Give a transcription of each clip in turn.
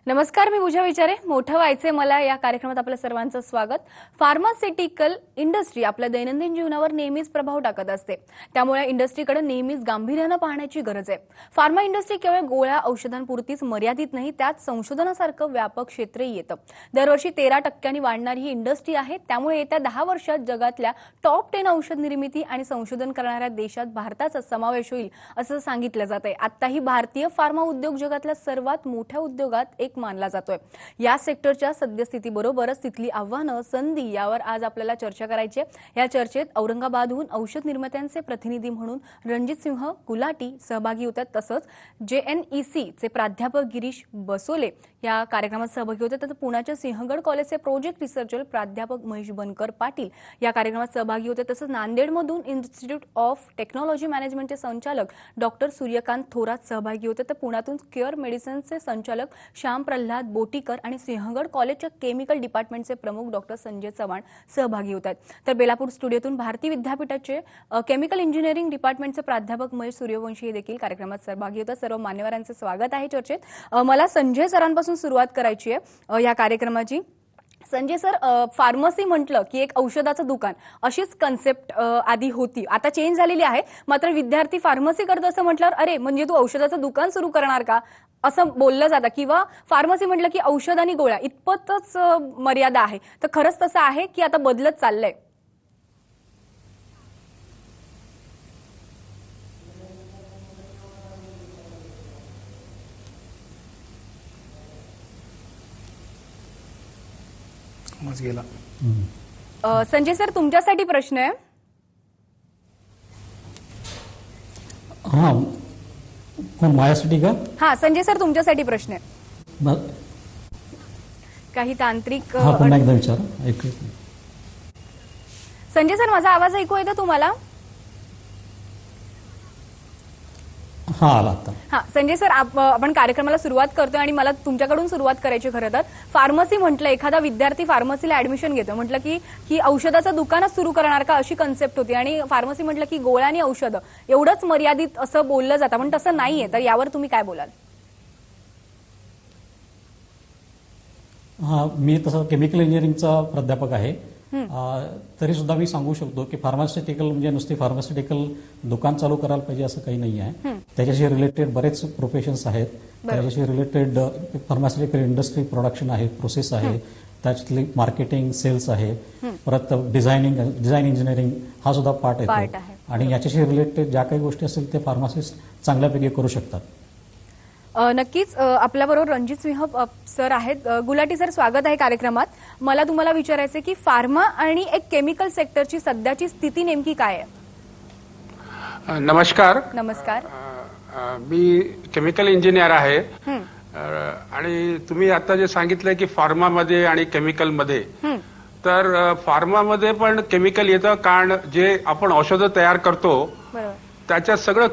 नमस्कार, मी पूजा विचारे. मोठं व्हायचे मला या कार्यक्रमात आपल्या सर्वांचं स्वागत. फार्मास्युटिकल इंडस्ट्री आपल्या दैनंदिन जीवनावर नेहमीच प्रभाव टाकत असते. त्यामुळे इंडस्ट्रीकडे नेहमीच गांभीर्याने पाहण्याची गरज आहे. फार्मा इंडस्ट्री केवळ गोळ्या औषधांपुरतीच मर्यादित नाही, त्यात संशोधनासारखं व्यापक क्षेत्रही येतं. दरवर्षी 13% वाढणारी ही इंडस्ट्री आहे. त्यामुळे येत्या 10 वर्षात जगातल्या टॉप 10 औषध निर्मिती आणि संशोधन करणाऱ्या देशात भारताचा समावेश होईल असं सांगितलं जातंय. आताही भारतीय फार्मा उद्योग जगातल्या सर्वात मोठ्या उद्योगात एक मानला जातोय. या सेक्टरच्या सद्यस्थितीबरोबरच तिथली आव्हानं, संधी यावर आज आपल्याला चर्चा करायची आहे. या चर्चेत औरंगाबादहून औषध निर्मात्यांचे प्रतिनिधी म्हणून रणजित सिंह गुलाटी सहभागी होतात. तसंच JNEC चे प्राध्यापक गिरीश बसोले या कार्यक्रमात सहभागी होते. तर पुण्याच्या सिंहगड कॉलेजचे प्रोजेक्ट रिसर्चर प्राध्यापक महेश बनकर पाटील या कार्यक्रमात सहभागी होते. तसंच नांदेडमधून इन्स्टिट्यूट ऑफ टेक्नॉलॉजी मॅनेजमेंटचे संचालक डॉक्टर सूर्यकांत थोरात सहभागी होते. तर पुण्यातून केअर मेडिसिनचे संचालक श्याम प्रल्हाद बोटीकर आणि सिंहगड कॉलेजच्या केमिकल डिपार्टमेंटचे प्रमुख डॉक्टर संजय चव्हाण सहभागी होतात. तर बेलापूर स्टुडिओतून भारती विद्यापीठाचे केमिकल इंजिनिअरिंग डिपार्टमेंटचे प्राध्यापक महेश सूर्यवंशी हे देखील कार्यक्रमात सहभागी होतात. सर्व मान्यवरांचे स्वागत आहे चर्चेत. मला संजय सरांपासून सुरुवात करायची आहे या कार्यक्रमाची. संजय सर, फार्मसी म्हटलं की एक औषधाचं दुकान अशीच कन्सेप्ट आधी होती, आता चेंज झालेली आहे. मात्र विद्यार्थी फार्मसी करतो असं म्हटल्यावर अरे म्हणजे तू औषधाचं दुकान सुरू करणार का असं बोललं जातं, किंवा फार्मसी म्हटलं की औषध आणि गोळ्या इतपतच मर्यादा आहे. तर खरंच तसं आहे की आता बदलत चाललंय? संजय सर, तुमच्यासाठी प्रश्न आहे. हा, कोण माझ्यासाठी का? हा संजय सर, तुमच्यासाठी प्रश्न आहे. काही तांत्रिक पुन्हा एकदा विचार. संजय सर, माझा आवाज ऐकू येतो तुम्हाला? हा, आला आता. हा संजय सर, आपण कार्यक्रमाला सुरुवात करतोय आणि मला तुमच्याकडून सुरुवात करायची. खरं तर फार्मसी म्हटलं, एखादा विद्यार्थी फार्मसीला ऍडमिशन घेतो म्हटलं की औषधाचं दुकानच सुरू करणार का अशी कन्सेप्ट होती. आणि फार्मसी म्हटलं की गोळ्या आणि औषधं एवढंच मर्यादित असं बोललं जातं, पण तसं नाहीये. तर यावर तुम्ही काय बोलाल? हा, मी तसं केमिकल इंजिनिअरिंगचा प्राध्यापक आहे. तरी सुद्धा मी सांगू शकतो की फार्मास्युटिकल म्हणजे नुसती फार्मास्युटिकल दुकान चालू करायला पाहिजे असं काही नाही आहे. त्याच्याशी रिलेटेड बरेच प्रोफेशन्स आहेत. त्याच्याशी रिलेटेड फार्मास्युटिकल इंडस्ट्री प्रोडक्शन आहे, प्रोसेस आहे, त्याच्यातली मार्केटिंग, सेल्स आहे, परत डिझाइन इंजिनिअरिंग हा सुद्धा पार्ट येतो. आणि याच्याशी रिलेटेड ज्या काही गोष्टी असतील ते फार्मासिस्ट चांगल्यापैकी करू शकतात. नक्कीच. आपल्याबरोबर रणजित सिंह सर आहेत. गुलाटी सर, स्वागत आहे कार्यक्रमात. मला तुम्हाला विचारायचं की फार्मा आणि एक केमिकल सेक्टरची सध्याची स्थिती नेमकी काय आहे? नमस्कार. नमस्कार. मी केमिकल इंजिनियर आहे. आणि तुम्ही आता जे सांगितलंय की फार्मामध्ये आणि केमिकलमध्ये, तर फार्मामध्ये पण केमिकल येतं, कारण जे आपण औषधं तयार करतो त्याच्यात सगळं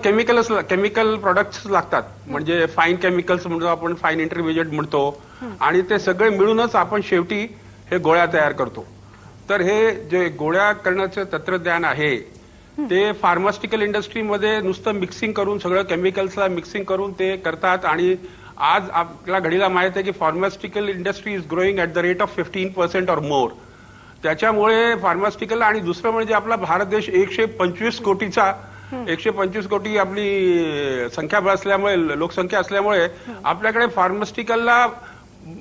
केमिकल प्रोडक्ट्स लागतात. म्हणजे फाईन केमिकल्स म्हणतो आपण, फाईन इंटरमिजिएट म्हणतो, आणि ते सगळे मिळूनच आपण शेवटी हे गोळ्या तयार करतो. तर हे जे गोळ्या करण्याचं तंत्रज्ञान आहे ते फार्मास्युटिकल इंडस्ट्रीमध्ये नुसतं मिक्सिंग करून, सगळं केमिकल्सला मिक्सिंग करून ते करतात. आणि आज आपल्या घडीला माहित आहे की pharmaceutical industry is growing at the rate of 15% और मोर. त्याच्यामुळे फार्मास्युटिकल, आणि दुसरं म्हणजे आपला भारत देश 125 कोटी आपली संख्या असल्यामुळे, लोकसंख्या असल्यामुळे आपल्याकडे फार्मास्युटिकलला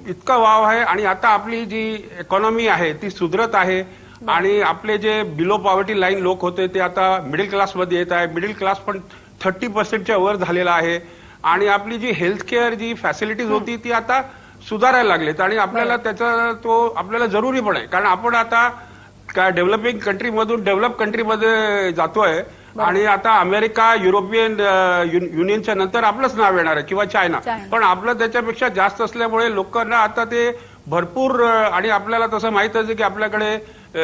इतका वाव आहे. आणि आता आपली जी इकॉनॉमी आहे ती सुधरत आहे. आणि आपले जे बिलो पॉवर्टी लाईन लोक होते ते आता मिडल क्लासमध्ये येत आहे. मिडल क्लास पण 30%च्या वर झालेला आहे. आणि आपली जी हेल्थ केअर जी फॅसिलिटीज होती ती आता सुधारायला लागलेत. आणि आपल्याला त्याचा तो आपल्याला जरुरी पण आहे, कारण आपण आता काय डेव्हलपिंग कंट्रीमधून डेव्हलप कंट्रीमध्ये जातोय. आणि आता अमेरिका, युरोपियन युनियनच्या नंतर आपलंच नाव येणार आहे, किंवा चायना. पण आपलं त्याच्यापेक्षा जास्त असल्यामुळे लोकांना आता ते भरपूर, आणि आपल्याला तसं माहित आहे की आपल्याकडे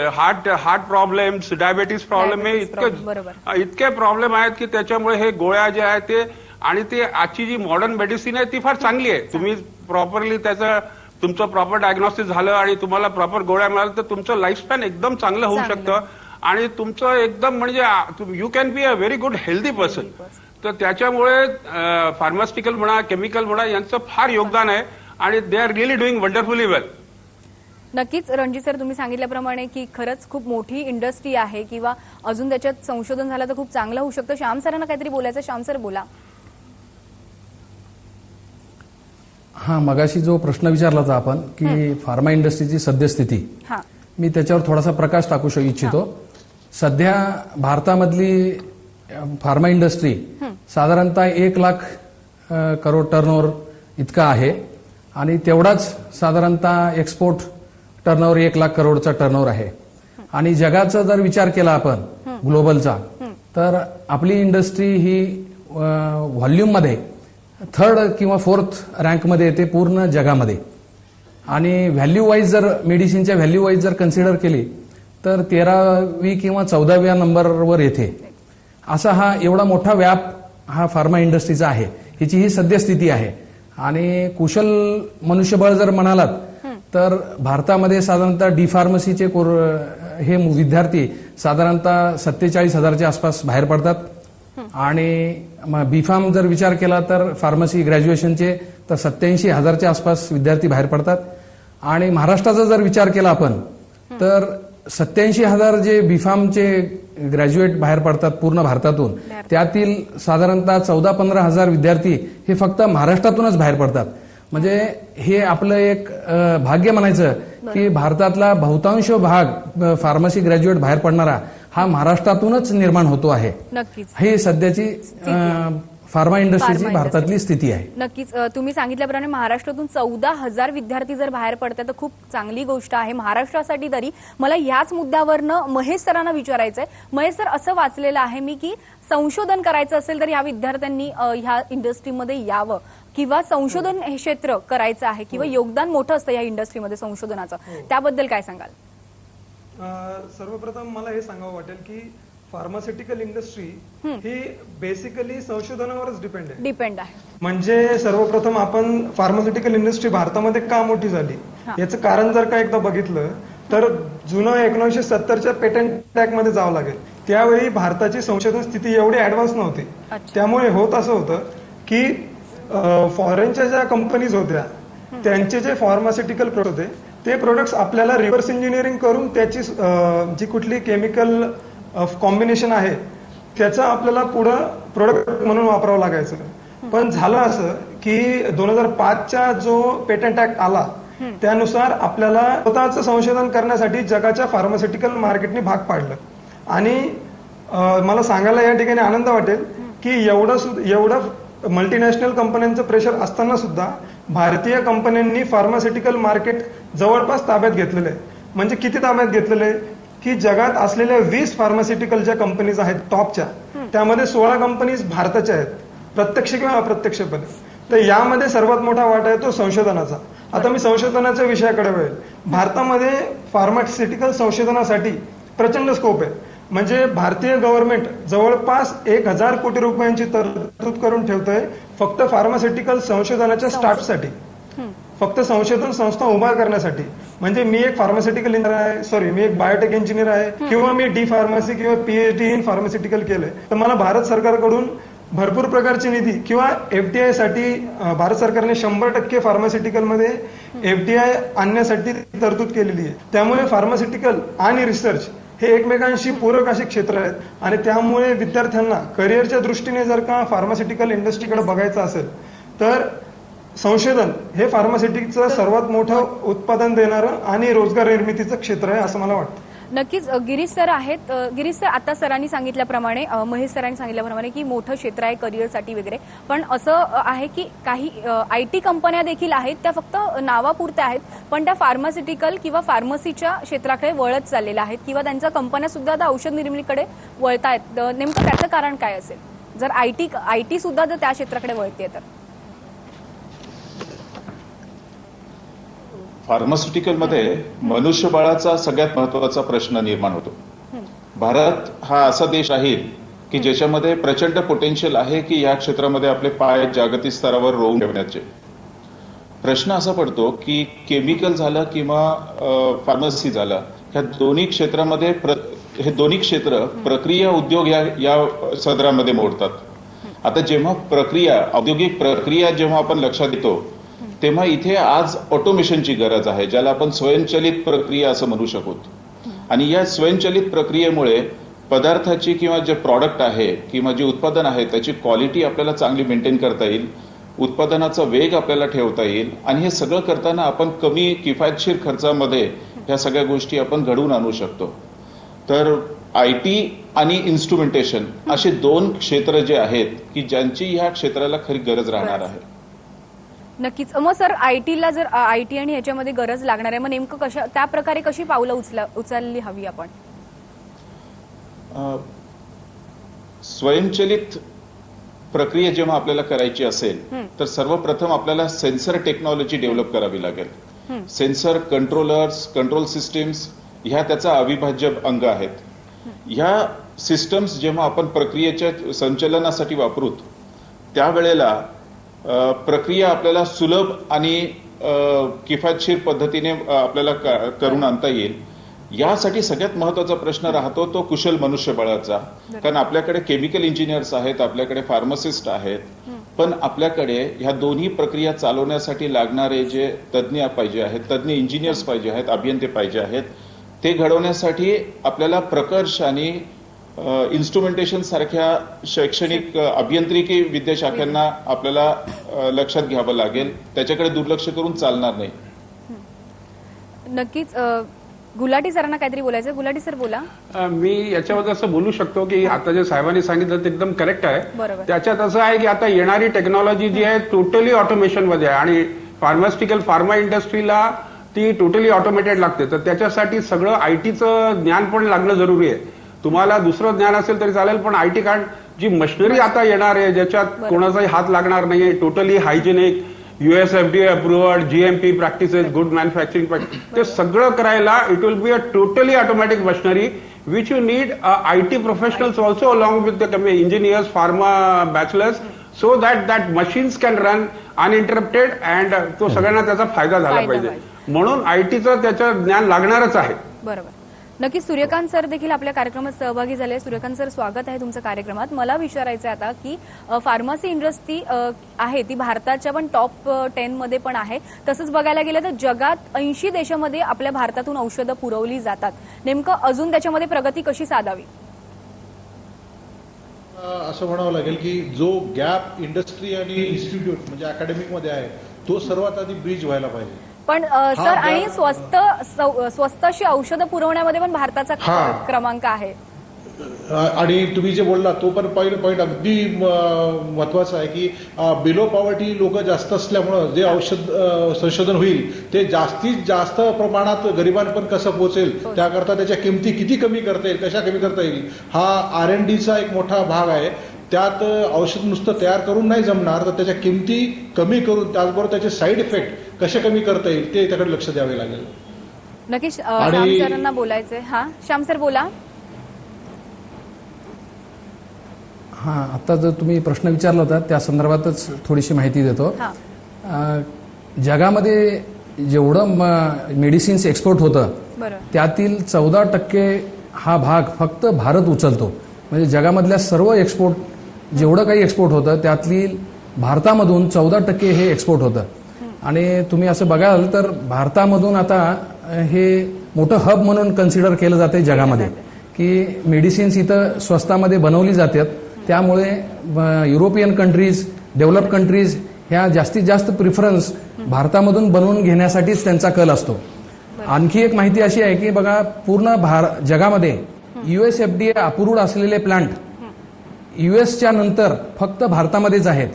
हार्ट प्रॉब्लेम्स, डायबेटीस प्रॉब्लेम हे इतके प्रॉब्लेम आहेत की त्याच्यामुळे हे गोळ्या जे आहेत ते, आणि ते आजची जी मॉडर्न मेडिसिन आहे ती फार चांगली आहे. तुम्ही प्रॉपरली त्याचं तुमचं प्रॉपर डायग्नोसिस झालं आणि तुम्हाला प्रॉपर गोळ्या मिळाल्या तर तुमचं लाईफस्पॅन एकदम चांगलं होऊ शकतं. आणि तुमचं एकदम म्हणजे you can be a very good healthy person. तर त्याच्यामुळे फार्मास्युटिकल म्हणा, केमिकल म्हणा यांचं फार योगदान आहे. आणि they are really doing wonderfully well. नक्कीच रणजित सर, तुम्ही सांगितल्याप्रमाणे की खरंच खूप मोठी इंडस्ट्री आहे किंवा अजून त्याच्यात संशोधन झालं तर खूप चांगलं होऊ शकतं. श्याम सरांना काहीतरी बोलायचं. श्याम सर बोला. हा, मगाशी जो प्रश्न विचारला होता आपण की फार्मा इंडस्ट्रीची सद्यस्थिती, हा मी त्याच्यावर थोडासा प्रकाश टाकू इच्छितो. सध्या भारतामधली फार्मा इंडस्ट्री साधारणतः 1,00,000 करोड टर्नओव्हर इतका आहे आणि तेवढाच साधारणतः एक्सपोर्ट टर्नओव्हर 1,00,000 करोडचा टर्नओव्हर आहे. आणि जगाचा जर विचार केला आपण ग्लोबलचा, तर आपली इंडस्ट्री ही व्हॉल्यूममध्ये 3rd किंवा 4th रँकमध्ये येते पूर्ण जगामध्ये. आणि व्हॅल्यू वाईज जर मेडिसिनच्या व्हॅल्यू वाईज जर कन्सिडर केली तर 13वी किंवा 14व्या नंबरवर येते. असा हा एवढा मोठा व्याप हा फार्मा इंडस्ट्रीचा आहे. हिची ही सद्यस्थिती आहे. आणि कुशल मनुष्यबळ जर म्हणालात तर भारतामध्ये साधारणतः डी फार्मसीचे हे विद्यार्थी साधारणतः 47,000च्या आसपास बाहेर पडतात. आणि बी फार्म जर विचार केला तर फार्मसी ग्रॅज्युएशनचे तर 87,000च्या आसपास विद्यार्थी बाहेर पडतात. आणि महाराष्ट्राचा जर विचार केला आपण तर 87,000 जे बी फार्मचे ग्रॅज्युएट बाहेर पडतात पूर्ण भारतातून, त्यातील साधारणतः 14-15,000 विद्यार्थी हे फक्त महाराष्ट्रातूनच बाहेर पडतात. म्हणजे हे आपलं एक भाग्य म्हणायचं की भारतातला बहुतांश भाग फार्मसी ग्रॅज्युएट बाहेर पडणारा हा महाराष्ट्रातूनच निर्माण होतो आहे. नक्कीच ही सध्याची फार्मा इंडस्ट्रीची भारतातली स्थिती आहे. नक्कीच तुम्ही सांगितल्याप्रमाणे महाराष्ट्रातून 14,000 विद्यार्थी जर बाहेर पडतात तर खूप चांगली गोष्ट आहे महाराष्ट्रासाठी तरी. मला याच मुद्द्यावरनं महेश सरांना विचारायचंय. महेश सर, असं वाचलेलं आहे मी की संशोधन करायचं असेल तर या विद्यार्थ्यांनी ह्या इंडस्ट्रीमध्ये यावं किंवा संशोधन हे क्षेत्र करायचं आहे किंवा योगदान मोठं असतं या इंडस्ट्रीमध्ये संशोधनाचं. त्याबद्दल काय सांगाल? सर्वप्रथम मला हे सांगावं वाटेल की फार्मास्युटिकल इंडस्ट्री ही बेसिकली संशोधनावरच डिपेंड आहे. म्हणजे सर्वप्रथम आपण फार्मास्युटिकल इंडस्ट्री भारतामध्ये का मोठी झाली याचं कारण जर का एकदा बघितलं तर जुनं 1970च्या पेटंट ऍक्ट मध्ये जावं लागेल. त्यावेळी भारताची संशोधन स्थिती एवढी ऍडव्हान्स नव्हती. त्यामुळे होत असं होतं की फॉरेनच्या ज्या कंपनीज होत्या त्यांचे जे फार्मास्युटिकल प्रोडक्ट होते ते प्रोडक्ट्स आपल्याला रिव्हर्स इंजिनिअरिंग करून त्याची जी कुठली केमिकल कॉम्बिनेशन आहे त्याचा आपल्याला पुढं प्रोडक्ट म्हणून वापरावं लागायचं. पण झालं असं की 2005च्या जो पेटंट ऍक्ट आला त्यानुसार आपल्याला स्वतःचं संशोधन करण्यासाठी जगाच्या फार्मास्युटिकल मार्केटने भाग पाडलं. आणि मला सांगायला या ठिकाणी आनंद वाटेल की एवढं मल्टीनॅशनल कंपन्यांचं प्रेशर असताना सुद्धा भारतीय कंपन्यांनी फार्मास्युटिकल मार्केट जवळपास ताब्यात घेतलेलं आहे. म्हणजे किती ताब्यात घेतलेलं आहे की जगात असलेल्या 20 फार्मास्युटिकलच्या कंपनीज आहेत टॉपच्या, त्यामध्ये 16 कंपनीज भारताच्या आहेत, प्रत्यक्ष किंवा अप्रत्यक्षपणे. तर यामध्ये सर्वात मोठा वाटा आहे तो संशोधनाचा. आता मी संशोधनाच्या विषयाकडे वळेल. भारतामध्ये फार्मास्युटिकल संशोधनासाठी प्रचंड स्कोप आहे. म्हणजे भारतीय गव्हर्नमेंट जवळपास 1,000 कोटी रुपयांची तरतूद करून ठेवतंय फक्त फार्मास्युटिकल संशोधनाच्या स्टार्टसाठी, फक्त संशोधन संस्था उभा करण्यासाठी. म्हणजे मी एक फार्मास्युटिकल इंजिनियर आहे, मी एक बायोटेक इंजिनियर आहे किंवा मी डी फार्मसी किंवा पीएचडी इन फार्मास्युटिकल केलंय तर मला भारत सरकारकडून भरपूर प्रकारची निधी किंवा एफडीआय साठी भारत सरकारने 100% फार्मास्युटिकलमध्ये एफडीआय आणण्यासाठी तरतूद केलेली आहे. त्यामुळे फार्मास्युटिकल आणि रिसर्च हे एकमेकांशी पूरक असे क्षेत्र आहेत. आणि त्यामुळे विद्यार्थ्यांना करिअरच्या दृष्टीने जर का फार्मास्युटिकल इंडस्ट्रीकडे बघायचं असेल तर संशोधन हे फार्मास्युटिकचं सर्वात मोठं उत्पादन देणारं आणि रोजगार निर्मितीचं क्षेत्र आहे असं मला वाटतं. नक्कीच गिरीश सर आहेत. गिरीश सर, आता सरांनी सांगितल्याप्रमाणे, महेश सरांनी सांगितल्याप्रमाणे की मोठं क्षेत्र आहे करिअरसाठी वगैरे, पण असं आहे की काही आयटी कंपन्या देखील आहेत त्या फक्त नावापुरत्या आहेत पण त्या फार्मास्युटिकल किंवा फार्मसीच्या क्षेत्राकडे वळत चाललेल्या आहेत किंवा त्यांच्या कंपन्या सुद्धा आता औषध निर्मितीकडे वळतायत. नेमकं त्याचं कारण काय असेल जर आयटी सुद्धा जर त्या क्षेत्राकडे वळते तर? फार्मास्युटिकलमध्ये मनुष्यबळाचा सगळ्यात महत्वाचा प्रश्न निर्माण होतो. भारत हा असा देश आहे की ज्याच्यामध्ये प्रचंड पोटेन्शियल आहे की या क्षेत्रामध्ये आपले पाय जागतिक स्तरावर रोवून ठेवण्याचे. प्रश्न असा पडतो की केमिकल झालं किंवा फार्मसी झालं, ह्या दोन्ही क्षेत्रामध्ये हे दोन्ही क्षेत्र प्रक्रिया उद्योग या सदरामध्ये मोडतात. आता जेव्हा औद्योगिक प्रक्रिया जेव्हा आपण लक्षात घेतो तेव्हा इथे आज ऑटोमेशनची गरज आहे, ज्याला आपण स्वयंचलित प्रक्रिया असं म्हणू शकतो. आणि या स्वयंचलित प्रक्रियेमुळे पदार्थाची किंवा जे प्रॉडक्ट आहे किंवा जे उत्पादन आहे त्याची क्वालिटी आपल्याला चांगली मेंटेन करता येईल, उत्पादनाचा वेग आपल्याला ठेवता येईल आणि हे सगळं करताना आपण कमी किफायतशीर खर्चामध्ये ह्या सगळ्या गोष्टी आपण घडवून आणू शकतो. तर IT आणि इन्स्ट्रुमेंटेशन असे 2 क्षेत्र जे आहेत की ज्यांची ह्या क्षेत्राला खरी गरज राहणार आहे. नक्कीच. मग सर IT जर IT आणि ह्याच्यामध्ये गरज लागणार आहे, मग नेमकं कशा त्या प्रकारे कशी पावलं उचलली हवी आपण? स्वयंचलित प्रक्रिया जेव्हा आपल्याला करायची असेल तर सर्वप्रथम आपल्याला सेन्सर टेक्नॉलॉजी डेव्हलप करावी लागेल. सेन्सर, कंट्रोलर्स, कंट्रोल सिस्टीम्स ह्या त्याचा अविभाज्य अंग आहेत. ह्या सिस्टम्स जेव्हा आपण प्रक्रियेच्या संचलनासाठी वापरू त्यावेळेला प्रक्रिया आपल्याला सुलभ आणि किफायतशीर पद्धतीने आपल्याला करून आणता येईल. यासाठी सगळ्यात महत्वाचा प्रश्न राहतो तो कुशल मनुष्यबळाचा. कारण आपल्याकडे केमिकल इंजिनियर्स आहेत, आपल्याकडे फार्मासिस्ट आहेत, पण आपल्याकडे ह्या दोन्ही प्रक्रिया चालवण्यासाठी लागणारे जे तज्ज्ञ पाहिजे आहेत, तज्ज्ञ इंजिनियर्स पाहिजे आहेत, अभियंते पाहिजे आहेत, ते घडवण्यासाठी आपल्याला प्रकर्ष आणि इन्स्ट्रुमेंटेशन सारख्या शैक्षणिक अभियांत्रिकी विद्याशाखांना आपल्याला लक्षात घ्यावं लागेल. त्याच्याकडे दुर्लक्ष करून चालणार नाही. नक्कीच. गुलाटी सरांना काहीतरी बोलायचं. गुलाटी सर बोला. मी याच्यावर असं बोलू शकतो की आता जे साहेबांनी सांगितलं ते एकदम करेक्ट आहे. बरोबर. त्याच्यात असं आहे की आता येणारी टेक्नॉलॉजी जी आहे टोटली ऑटोमेशन मध्ये आहे आणि फार्मा इंडस्ट्रीला ती टोटली ऑटोमेटेड लागते. तर त्याच्यासाठी सगळं ITचं ज्ञान पण लागणं जरुरी आहे. तुम्हाला दुसरं ज्ञान असेल तरी चालेल, पण IT कारण जी मशिनरी आता येणार आहे ज्याच्यात कोणाचाही हात लागणार नाहीये, totally hygienic, US FDA approved, GMP practices, good manufacturing practice, ते सगळं करायला it will be a totally automatic machinery which you need IT professionals also along with the engineers, pharma bachelors, so that machines can run uninterrupted and तो सगळ्यांना त्याचा फायदा झाला पाहिजे. म्हणून ITचं त्याचं ज्ञान लागणारच आहे. बरोबर. नक्कीच. सूर्यकांत सर देखील आपल्या कार्यक्रमात सहभागी झाले. सूर्यकांत सर, स्वागत आहे तुमचं कार्यक्रमात. मला विचारायचं आहे आता की फार्मसी इंडस्ट्री आहे ती भारताच्या पण टॉप 10 मध्ये पण आहे. तसंच बघायला गेलं तर जगात 80 देशामध्ये आपल्या भारतातून औषधं पुरवली जातात. नेमकं अजून त्याच्यामध्ये प्रगती कशी साधावी? असं म्हणावं लागेल की जो गॅप इंडस्ट्री आणि इन्स्टिट्यूट म्हणजे अकॅडमिक मध्ये आहे तो सर्वात आधी ब्रिज व्हायला पाहिजे. पण सर, आणि स्वस्त अशी औषधं पुरवण्यामध्ये पण भारताचा क्रमांक आहे. आणि तुम्ही जे बोलला तो पण पॉईंट अगदी महत्वाचा आहे की बिलो पॉवर्टी लोक जास्त असल्यामुळं जे औषध संशोधन होईल ते जास्तीत जास्त प्रमाणात गरिबांपर्यंत कसं पोहोचेल त्याकरता त्याच्या किमती किती कमी करता येईल, कशा कमी करता येईल, हा R&Dचा एक मोठा भाग आहे. त्यात औषध नुसतं तयार करून नाही जमणार, तर त्याच्या किमती कमी करून त्याचबरोबर त्याचे साईड इफेक्ट कसे कमी करता येईल ते त्याकडे लक्ष द्यावे लागेल. नक्कीच. श्याम सरांना बोलायचंय. हा, श्याम सर बोला. हां, आता जर तुम्ही प्रश्न विचारला होता त्या संदर्भातच थोडीशी माहिती देतो. जगामध्ये जेवढं मेडिसिन्स एक्सपोर्ट होतं त्यातील 14% हा भाग फक्त भारत उचलतो. म्हणजे जगामधल्या सर्व एक्सपोर्ट जेवढं काही एक्सपोर्ट होतं त्यातली भारतामधून 14% हे एक्सपोर्ट होतं. आणि तुम्ही असं बघाल तर भारतामधून आता हे मोठं हब म्हणून कन्सिडर केलं जाते जगामध्ये की मेडिसिन्स इथं स्वस्तामध्ये बनवली जातात. त्यामुळे युरोपियन कंट्रीज, डेव्हलप कंट्रीज ह्या जास्तीत जास्त प्रिफरन्स भारतामधून बनवून घेण्यासाठीच त्यांचा कल असतो. आणखी एक माहिती अशी आहे की बघा, पूर्ण जगामध्ये US FDA अप्रूव्ड असलेले प्लांट USच्या नंतर फक्त भारतामध्येच आहेत.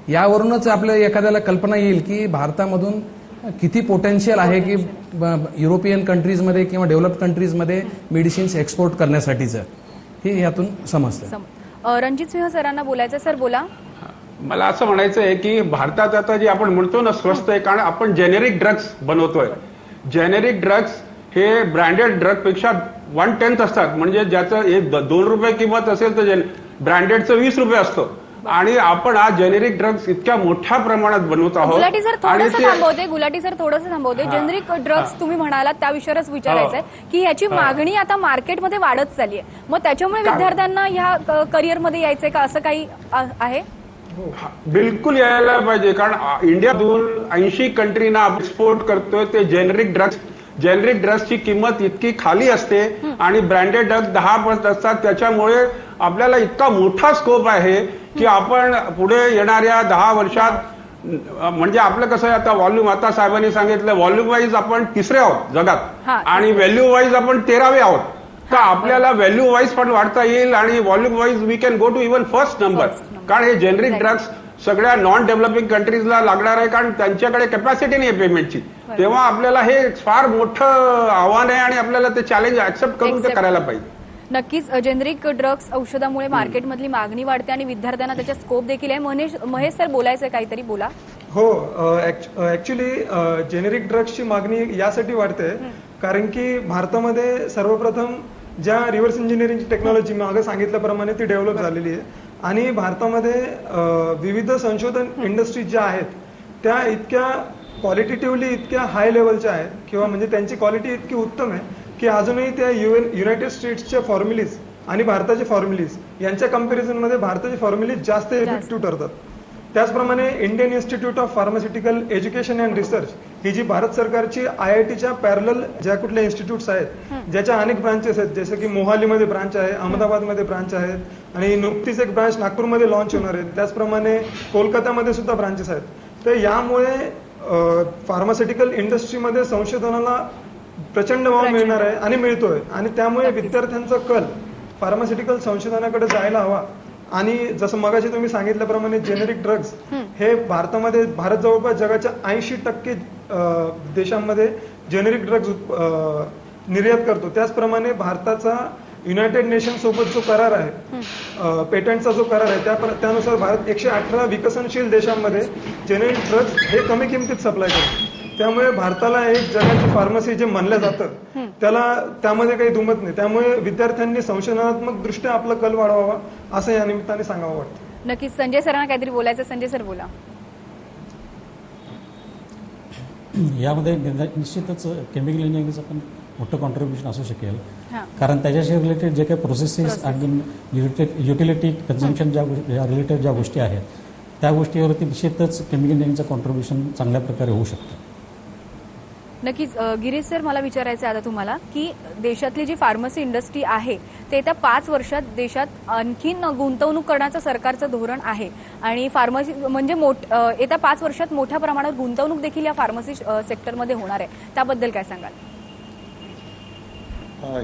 यावरूनच आपल्या एखाद्याला कल्पना येईल की भारतामधून किती पोटेन्शियल आहे की युरोपियन कंट्रीजमध्ये किंवा डेव्हलप कंट्रीजमध्ये मेडिसिन्स एक्सपोर्ट करण्यासाठीचं, हे यातून समजतं. रणजित सिंह सरांना बोलायचं. सर बोला. मला असं म्हणायचं आहे की भारतात आता जे आपण म्हणतो ना स्वस्त आहे, कारण आपण जेनेरिक ड्रग्स बनवतोय. जेनेरिक ड्रग्स हे ब्रँडेड ड्रग पेक्षा 1/10 असतात. म्हणजे ज्याचं 2 रुपये किंमत असेल तर ब्रँडेडचं 20 रुपये असतं. आणि आपण आज जेनेरिक ड्रग्स इतक्या मोठ्या प्रमाणात बनवत आहोत. गुलाटी सर थोडंसं थांबवते. जेनेरिक ड्रग्स तुम्ही म्हणालात त्या विषयावरच विचारायचंय की ह्याची मागणी आता मार्केटमध्ये वाढत चालली आहे. मग त्याच्यामुळे विद्यार्थ्यांना ह्या करिअरमध्ये यायचंय का, असं काही आहे? बिलकुल यायला पाहिजे, कारण इंडियातून 80 कंट्रीना एक्सपोर्ट करतोय ते जेनरिक ड्रग्सची किंमत इतकी खाली असते आणि ब्रँडेड ड्रग्स 10% असतात. त्याच्यामुळे आपल्याला इतका मोठा स्कोप आहे की आपण पुढे येणाऱ्या 10 वर्षात, म्हणजे आपलं कसं आहे, आता व्हॉल्यूम, आता साहेबांनी सांगितलं व्हॉल्यूम वाईज आपण 3रे आहोत जगात आणि व्हॅल्यू वाईज आपण 13वे आहोत. तर आपल्याला व्हॅल्यू वाईज पण वाढता येईल आणि volume wise we can go to even first number. कारण हे जेनरिक ड्रग्स सगळ्या नॉन डेव्हलपिंग कंट्रीजला लागणार आहे, कारण त्यांच्याकडे कॅपॅसिटी नाही पेमेंटची. तेव्हा आपल्याला हे फार मोठं आव्हान आहे आणि आपल्याला ते चॅलेंज ऍक्सेप्ट करून ते करायला पाहिजे. नक्कीच जेनरिक ड्रग्स औषधामुळे मार्केटमधली मागणी वाढते आणि विद्यार्थ्यांना त्याचा स्कोप देखील आहे. महेश सर बोलायचं काहीतरी बोला. हो, ऍक्च्युली जेनेरिक ड्रग्सची मागणी यासाठी वाढते कारण की भारतामध्ये सर्वप्रथम ज्या रिव्हर्स इंजिनिअरिंगची टेक्नॉलॉजी मागे सांगितल्याप्रमाणे ती डेव्हलप झालेली आहे आणि भारतामध्ये विविध संशोधन इंडस्ट्रीज ज्या आहेत त्या इतक्या क्वालिटेटिव्हली इतक्या हाय लेवलच्या आहेत किंवा म्हणजे त्यांची क्वालिटी इतकी उत्तम आहे की अजूनही त्या युनायटेड स्टेट्सच्या फॉर्म्युलीज आणि भारताचे फॉर्म्युलीज यांच्या कम्पॅरिझनमध्ये भारताचे फॉर्म्युलीज जास्त इफेक्टिव्ह ठरतात. त्याचप्रमाणे Indian Institute of Pharmaceutical Education and Research ही जी भारत सरकारची IITच्या पॅरलल ज्या कुठल्या इन्स्टिट्यूट्स आहेत ज्याच्या अनेक ब्रांचेस आहेत, जसं की मोहालीमध्ये ब्रांच आहे, अहमदाबादमध्ये ब्रांच आहेत आणि नुकतीच एक ब्रांच नागपूरमध्ये लॉन्च होणार आहे. त्याचप्रमाणे कोलकात्यामध्ये सुद्धा ब्रांचेस आहेत. तर यामुळे फार्मास्युटिकल इंडस्ट्रीमध्ये संशोधनाला प्रचंड वाव मिळणार आहे आणि मिळतोय आणि त्यामुळे विद्यार्थ्यांचा कल फार्मास्युटिकल संशोधनाकडे जायला हवा. आणि जसं मगाशी तुम्ही सांगितल्याप्रमाणे जेनेरिक ड्रग्स हे भारत जवळपास जगाच्या 80% देशांमध्ये जेनेरिक ड्रग्ज निर्यात करतो. त्याचप्रमाणे भारताचा युनायटेड नेशन सोबत जो करार आहे, पेटंटचा जो करार आहे, त्यानुसार भारत 118 विकसनशील देशांमध्ये जेनेरिक ड्रग्ज हे कमी किमतीत सप्लाय करतो. त्यामुळे भारताला एक जगाची फार्मसी जे मानलं जातं त्यामध्ये काही दुमत नाही. त्यामुळे विद्यार्थ्यांनी संशोधनात्मक दृष्ट्या आपला कल वाढवावा असं या निमित्ताने सांगावं वाटतं. नक्कीच. संजय सरांना काहीतरी बोलायचं. संजय सर बोला. यामध्ये निश्चितच केमिकल इंजिनिअरिंगचं पण मोठं कॉन्ट्रीब्युशन असू शकेल, कारण त्याच्याशी रिलेटेड जे काही प्रोसेसेस आणि युटिलिटी कन्झम्पशन ज्या रिलेटेड ज्या गोष्टी आहेत त्या गोष्टीवरती निश्चितच केमिकल इंजिनिअरिंगचं कॉन्ट्रीब्युशन चांगल्या प्रकारे होऊ शकतं. नक्कीच. गिरीश सर, मला विचारायचं आहे आता तुम्हाला की देशातली जी फार्मसी इंडस्ट्री आहे ते येत्या 5 वर्षात देशात आणखीन गुंतवणूक करण्याचं सरकारचं धोरण आहे आणि फार्मसी म्हणजे येत्या 5 वर्षात मोठ्या प्रमाणात गुंतवणूक देखील या फार्मसी सेक्टरमध्ये होणार आहे. त्याबद्दल काय सांगाल?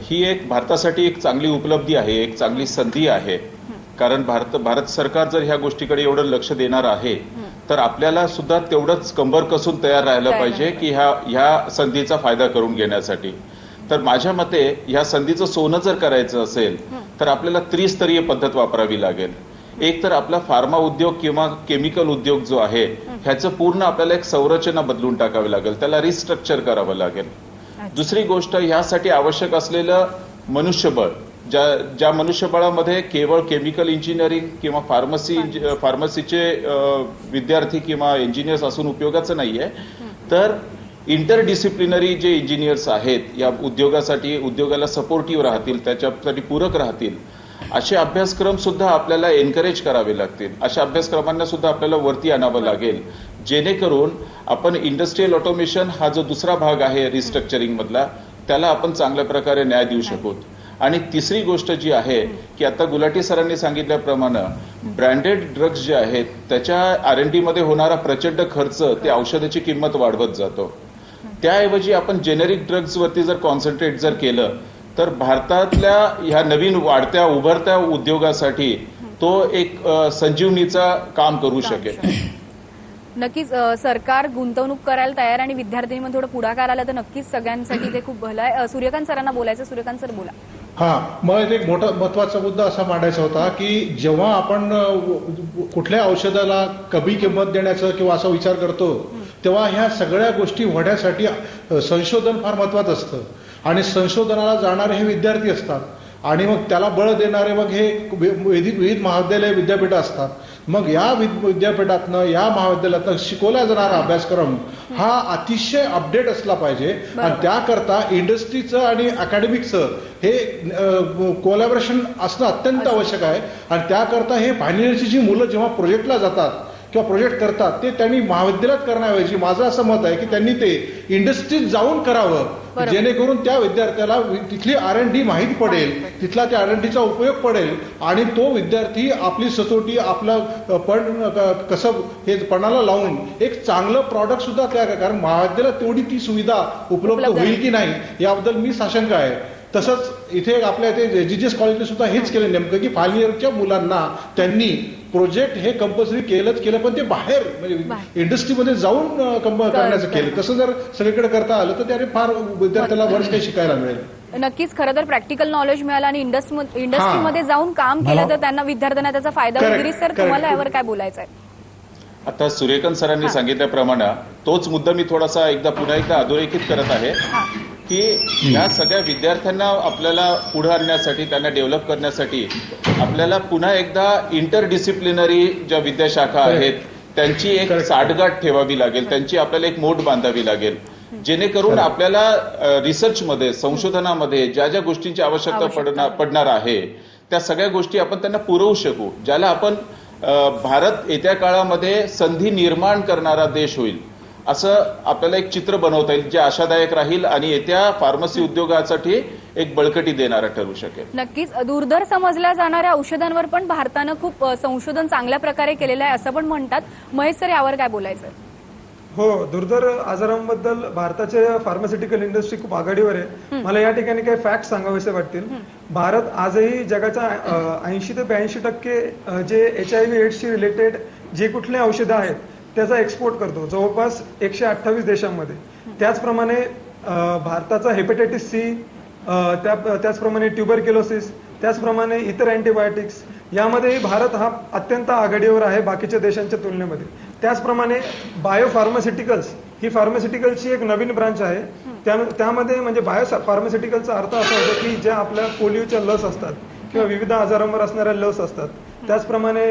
ही एक भारतासाठी एक चांगली उपलब्धी आहे, एक चांगली संधी आहे. कारण भारत सरकार जर ह्या गोष्टीकडे एवढं लक्ष देणार आहे तर आपल्याला सुद्धा तेवढंच कंबर कसून तयार राहायला पाहिजे की ह्या संधीचा फायदा करून घेण्यासाठी. तर माझ्या मते ह्या संधीचं सोनं जर करायचं असेल तर आपल्याला त्रिस्तरीय पद्धत वापरावी लागेल. एक तर आपला फार्मा उद्योग किंवा केमिकल उद्योग जो आहे ह्याचं पूर्ण आपल्याला एक संरचना बदलून टाकावी लागेल, त्याला रिस्ट्रक्चर करावं लागेल. दुसरी गोष्ट, ह्यासाठी आवश्यक असलेलं मनुष्यबळ, ज्या मनुष्यबळामध्ये केवळ केमिकल इंजिनिअरिंग किंवा फार्मसीचे विद्यार्थी किंवा इंजिनियर्स असून उपयोगाचं नाहीये, तर इंटरडिसिप्लिनरी जे इंजिनियर्स आहेत या उद्योगाला सपोर्टिव्ह राहतील, त्याच्यासाठी पूरक राहतील असे अभ्यासक्रम सुद्धा आपल्याला एनकरेज करावे लागतील. अशा अभ्यासक्रमांना सुद्धा आपल्याला वरती आणावं लागेल, जेणेकरून आपण इंडस्ट्रियल ऑटोमेशन हा जो दुसरा भाग आहे रिस्ट्रक्चरिंग मधला त्याला आपण चांगल्या प्रकारे न्याय देऊ शकू. आणि तिसरी गोष्ट जी आहे की आता गुलाटी सरांनी सांगितल्याप्रमाणे ब्रँडेड ड्रग्ज जे आहेत त्याच्या R&D मध्ये होणारा प्रचंड खर्च ते औषधाची किंमत वाढवत जातो. त्याऐवजी आपण जेनेरिक ड्रग्ज वरती जर कॉन्सन्ट्रेट जर केलं तर भारतातल्या ह्या नवीन वाढत्या उभरत्या उद्योगासाठी तो एक संजीवनीचा काम करू शकेल. नक्कीच. सरकार गुंतवणूक करायला तयार आणि विद्यार्थ्यांमध्ये थोडं पुढाकार आला तर नक्कीच सगळ्यांसाठी ते खूप भलं आहे. सूर्यकांत सरांना बोलायचं. सूर्यकांत सर बोला. मग एक महत्वाचा मुद्दा असा मांडायचा होता की जेव्हा आपण कुठल्या औषधाला कमी किंमत देण्याचा किंवा असा विचार करतो तेव्हा ह्या सगळ्या गोष्टी होण्यासाठी संशोधन फार महत्वाचं असतं आणि संशोधनाला जाणारे हे विद्यार्थी असतात आणि मग त्याला बळ देणारे मग हे विविध महाविद्यालय विद्यापीठ असतात. मग या विद्यापीठातनं या महाविद्यालयातनं शिकवला जाणारा अभ्यासक्रम हा अतिशय अपडेट असला पाहिजे आणि त्याकरता इंडस्ट्रीचं आणि अकॅडमिकचं हे कोलॅबोरेशन असणं अत्यंत आवश्यक आहे. आणि त्याकरता हे फायनल इयरची जी मुलं जेव्हा प्रोजेक्टला जातात किंवा प्रोजेक्ट करतात ते त्यांनी महाविद्यालयात करण्याऐवजी माझं असं मत आहे की त्यांनी ते इंडस्ट्रीत जाऊन करावं, जेणेकरून त्या विद्यार्थ्याला तिथली R&D माहीत पडेल, तिथला त्या R&Dचा उपयोग पडेल आणि तो विद्यार्थी आपली सचोटी आपलं कसं हे पणाला लावून एक चांगलं प्रॉडक्ट सुद्धा तयार करेल. कारण महाविद्यालयात तेवढी ती सुविधा उपलब्ध होईल की नाही याबद्दल मी साशंक आहे. तसंच इथे आपल्या इथे GGS कॉलेजने सुद्धा हेच केलं नेमकं की फायनल इयरच्या मुलांना त्यांनी प्रोजेक्ट हे कंपल्सरी केलं, पण ते बाहेर म्हणजे इंडस्ट्रीमध्ये जाऊन करण्याचं केलं. तसं जर सगळीकडे करता आलं तर त्याने फार विद्यार्थ्याला वर्ष काही शिकायला मिळेल. नक्कीच खरं तर प्रॅक्टिकल नॉलेज मिळालं आणि इंडस्ट्रीमध्ये जाऊन काम केलं तर त्यांना विद्यार्थ्यांना त्याचा फायदा होईल. गिरीश सर, तुम्हाला यावर काय बोलायचं आहे? आता सूर्यकांत सरांनी सांगितल्याप्रमाणे तोच मुद्दा मी थोडासा पुन्हा एकदा अधोरेखित करत आहे की या सगळ्या विद्यार्थ्यांना आपल्याला पुढे आणण्यासाठी, त्यांना डेव्हलप करण्यासाठी आपल्याला पुन्हा एकदा इंटरडिसिप्लिनरी ज्या विद्याशाखा आहेत त्यांची एक साठगाठ ठेवावी लागेल, त्यांची आपल्याला एक मोठ बांधावी लागेल, जेणेकरून आपल्याला रिसर्चमध्ये, संशोधनामध्ये ज्या ज्या गोष्टींची आवश्यकता पडणार आहे त्या सगळ्या गोष्टी आपण त्यांना पुरवू शकू, ज्याला आपण भारत येत्या काळामध्ये संधी निर्माण करणारा देश होईल असं आपल्याला एक चित्र बनवता येईल, जे आशादायक राहील आणि येत्या फार्मसी उद्योगासाठी एक बळकटी देणारा ठरू शकेल. नक्कीच दुर्धर समजल्या जाणाऱ्या औषधांवर पण भारतानं खूप संशोधन चांगल्या प्रकारे केलेलं आहे असं पण म्हणतात. महेश सर, यावर काय बोलायचं? हो, दुर्धर आजारांबद्दल भारताचे फार्मास्युटिकल इंडस्ट्री खूप आघाडीवर आहे. मला या ठिकाणी काही फॅक्ट सांगावेसे वाटतील. भारत आजही जगाच्या 80 ते 82% जे HIV एड्सशी रिलेटेड जे कुठले औषधं आहेत त्याचा एक्सपोर्ट करतो, जवळपास 128 देशांमध्ये. त्याचप्रमाणे भारताचा हेपेटायटिस C, त्याचप्रमाणे ट्युबरक्युलोसिस, त्याचप्रमाणे इतर अँटीबायोटिक्स यामध्येही भारत हा अत्यंत आघाडीवर आहे बाकीच्या देशांच्या तुलनेमध्ये. त्याचप्रमाणे बायोफार्मास्युटिकल्स ही फार्मास्युटिकलची एक नवीन ब्रांच आहे. त्यामध्ये म्हणजे बायोफार्मास्युटिकलचा अर्थ असा होतो की ज्या आपल्या पोलिओच्या लस असतात किंवा विविध आजारांवर असणाऱ्या लस असतात, त्याचप्रमाणे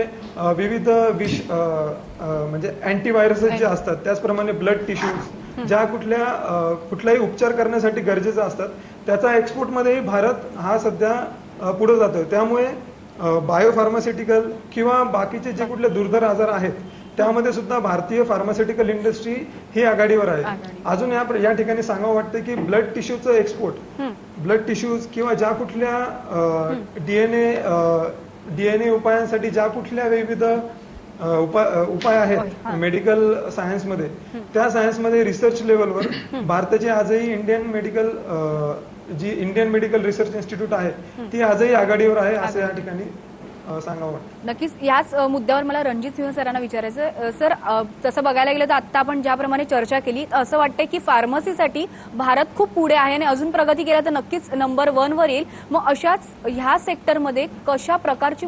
विविध म्हणजे अँटीव्हायरसेस जे असतात, त्याचप्रमाणे ब्लड टिश्यूज ज्या कुठलाही उपचार करण्यासाठी गरजेचं असतात, त्याचा एक्सपोर्टमध्येही भारत हा सध्या पुढे जातोय. त्यामुळे बायोफार्मास्युटिकल किंवा बाकीचे जे कुठले दुर्धर आजार आहेत त्यामध्ये सुद्धा भारतीय फार्मास्युटिकल इंडस्ट्री ही आघाडीवर आहे. अजून या ठिकाणी सांगावं वाटतं की ब्लड टिश्यूचं एक्सपोर्ट, ब्लड टिश्यूज किंवा ज्या कुठल्या डीएनए उपायांसाठी ज्या कुठल्या विविध उपाय आहेत मेडिकल सायन्समध्ये, त्या सायन्समध्ये रिसर्च लेवलवर भारताची आजही इंडियन मेडिकल रिसर्च इन्स्टिट्यूट आहे ती आजही आघाडीवर आहे असं या ठिकाणी सांगावं वाटतं. नक्कीच याच मुद्द्यावर मला रणजित सिंह सरांना विचारायचं. सर, तसं बघायला गेलं तर आता आपण ज्याप्रमाणे चर्चा केली असं वाटतंय की फार्मसीसाठी भारत खूप पुढे आहे आणि अजून प्रगती केल्या तर नक्कीच नंबर 1 वर येईल. मग अशाच ह्या सेक्टरमध्ये कशा प्रकारची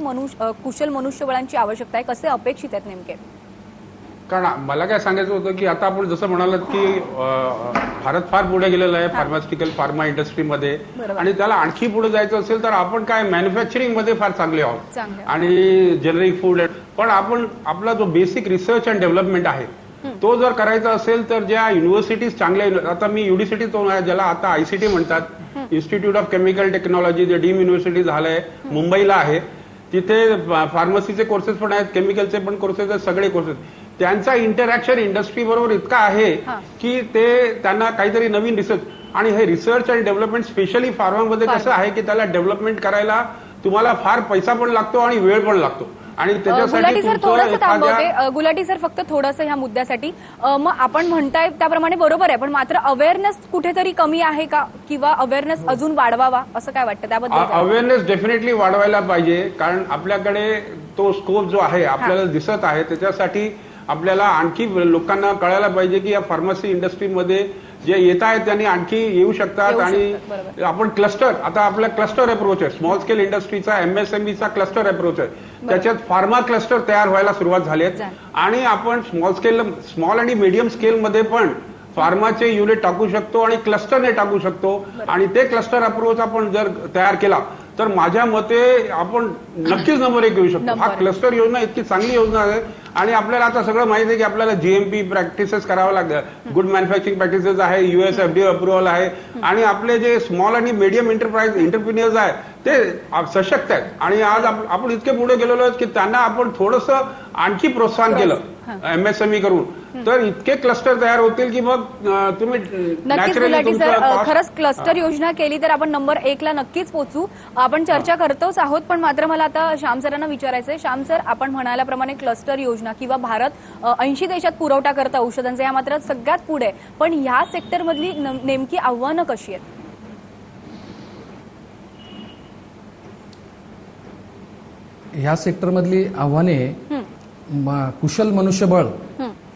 कुशल मनुष्यबळांची आवश्यकता आहे, कसे अपेक्षित आहेत नेमके? कारण मला काय सांगायचं होतं की आता आपण जसं म्हणालात की भारत फार पुढे गेलेला आहे फार्मास्युटिकल फार्मा इंडस्ट्रीमध्ये, आणि त्याला आणखी पुढे जायचं असेल तर आपण काय मॅन्युफॅक्चरिंग मध्ये फार चांगले आहोत आणि जेनरिक फूड, पण आपण आपला जो बेसिक रिसर्च अँड डेव्हलपमेंट आहे तो जर करायचा असेल तर ज्या युनिव्हर्सिटीज चांगल्या, आता मी युनिव्हर्सिटी ज्याला आता ICT म्हणतात, इन्स्टिट्यूट ऑफ केमिकल टेक्नॉलॉजी, जे डीम युनिव्हर्सिटी झालंय, मुंबईला आहे, तिथे फार्मसीचे कोर्सेस पण आहेत, केमिकलचे पण कोर्सेस आहेत, सगळे कोर्सेस. त्यांचा इंटरॅक्शन इंडस्ट्री बरोबर इतका आहे की त्यांना काहीतरी नवीन रिसर्च, आणि हे रिसर्च अँड डेव्हलपमेंट स्पेशली फार्मामध्ये कसं आहे की त्याला डेव्हलपमेंट करायला तुम्हाला फार पैसा पण लागतो आणि वेळ पण लागतो, आणि गुलाटी सर थोडंसं थांबवते. गुलाटी सर फक्त थोडंसं ह्या मुद्द्यासाठी, मग आपण म्हणताय त्याप्रमाणे बरोबर आहे, पण मात्र अवेअरनेस कुठेतरी कमी आहे का, किंवा अवेअरनेस अजून वाढवावा असं काय वाटतं त्याबद्दल? अवेअरनेस डेफिनेटली वाढवायला पाहिजे, कारण आपल्याकडे तो स्कोप जो आहे आपल्याला दिसत आहे, त्याच्यासाठी आपल्याला आणखी लोकांना कळायला पाहिजे की या फार्मसी इंडस्ट्रीमध्ये जे येत आहेत त्यांनी आणखी येऊ शकतात. आणि आपण क्लस्टर, आता आपला क्लस्टर अप्रोच आहे, स्मॉल स्केल इंडस्ट्रीचा MSMEचा क्लस्टर अप्रोच आहे, त्याच्यात फार्मा क्लस्टर तयार व्हायला सुरुवात झाली आहे, आणि आपण स्मॉल आणि मीडियम स्केलमध्ये पण फार्माचे युनिट टाकू शकतो आणि क्लस्टरने टाकू शकतो, आणि ते क्लस्टर अप्रोच आपण जर तयार केला तर माझ्या मते आपण नक्कीच नंबर 1 घेऊ शकतो. हा नंबर एक. क्लस्टर योजना इतकी चांगली योजना आहे आणि आपल्याला आता सगळं माहिती आहे की आपल्याला जीएमपी प्रॅक्टिसेस करावं लागतं. गुड मॅन्युफॅक्चरिंग प्रॅक्टिसेस आहे, USFDA अप्रुव्हल आहे आणि आपले जे स्मॉल आणि मीडियम एंटरप्रिन्युअर्स आहे ते सशक्त आहेत आणि आज आपण इतके पुढे गेलेलो आहोत की त्यांना आपण थोडंसं आणखी प्रोत्साहन केलं MSME करून तर इतके क्लस्टर तयार होतील की मग तुम्ही नक्कीच naturally गुलाटी तुमचं सर, cost- खरंच क्लस्टर योजना केली तर आपण नंबर 1 ला नक्कीच पोहोचू. आपण चर्चा करतोच आहोत, पण मात्र मला आता श्याम सरांना विचारायचंय. श्याम सर, आपण म्हणाल्याप्रमाणे क्लस्टर योजना किंवा भारत 80 देशात पुरवठा करतं औषधांचा, या मात्र सगळ्यात पुढे, पण ह्या सेक्टरमधली नेमकी आव्हानं कशी आहेत? ह्या सेक्टरमधली आव्हाने कुशल मनुष्यबळ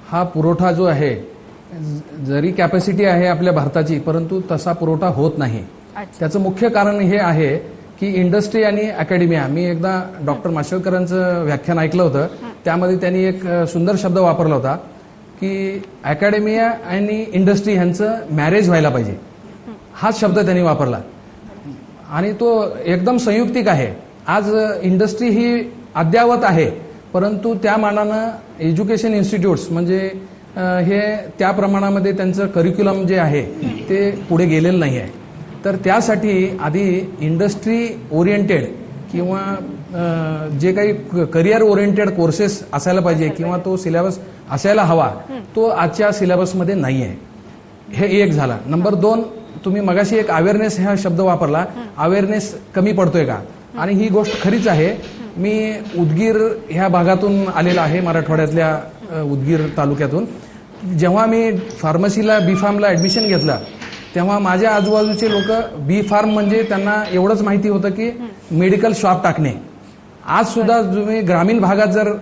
हा पुरवठा जो आहे, जरी कॅपॅसिटी आहे आपल्या भारताची, परंतु तसा पुरवठा होत नाही. त्याचं मुख्य कारण हे आहे की इंडस्ट्री आणि अकॅडमिया. मी एकदा डॉक्टर माशेलकरांचं व्याख्यान ऐकलं होतं, त्यामध्ये त्यांनी एक सुंदर शब्द वापरला होता की अकॅडमिया आणि इंडस्ट्री ह्यांचं मॅरेज व्हायला पाहिजे. हाच शब्द त्यांनी वापरला आणि तो एकदम संयुक्तिक आहे. आज इंडस्ट्री ही अद्यावत आहे, परंतु त्या मानानं एज्युकेशन इन्स्टिट्यूट्स म्हणजे हे त्या प्रमाणामध्ये त्यांचं करिक्युलम जे आहे ते पुढे गेलेलं नाही आहे. तर त्यासाठी आधी इंडस्ट्री ओरिएंटेड किंवा जे काही करिअर ओरिएंटेड कोर्सेस असायला पाहिजे किंवा तो सिलेबस असायला हवा, तो आजच्या सिलेबसमध्ये नाही आहे. हे एक झाला. नंबर 2, तुम्ही मगाशी एक अवेअरनेस हा शब्द वापरला. अवेअरनेस कमी पडतोय का? आणि ही गोष्ट खरीच आहे. मी उदगीर ह्या भागातून आलेला आहे, मराठवाड्यातल्या उदगीर तालुक्यातून. जेव्हा मी फार्मसीला B.Pharmला ऍडमिशन घेतलं तेव्हा माझ्या आजूबाजूचे लोक B.Pharm म्हणजे त्यांना एवढंच माहिती होतं की मेडिकल शॉप टाकणे. आज सुद्धा तुम्ही ग्रामीण भागात जर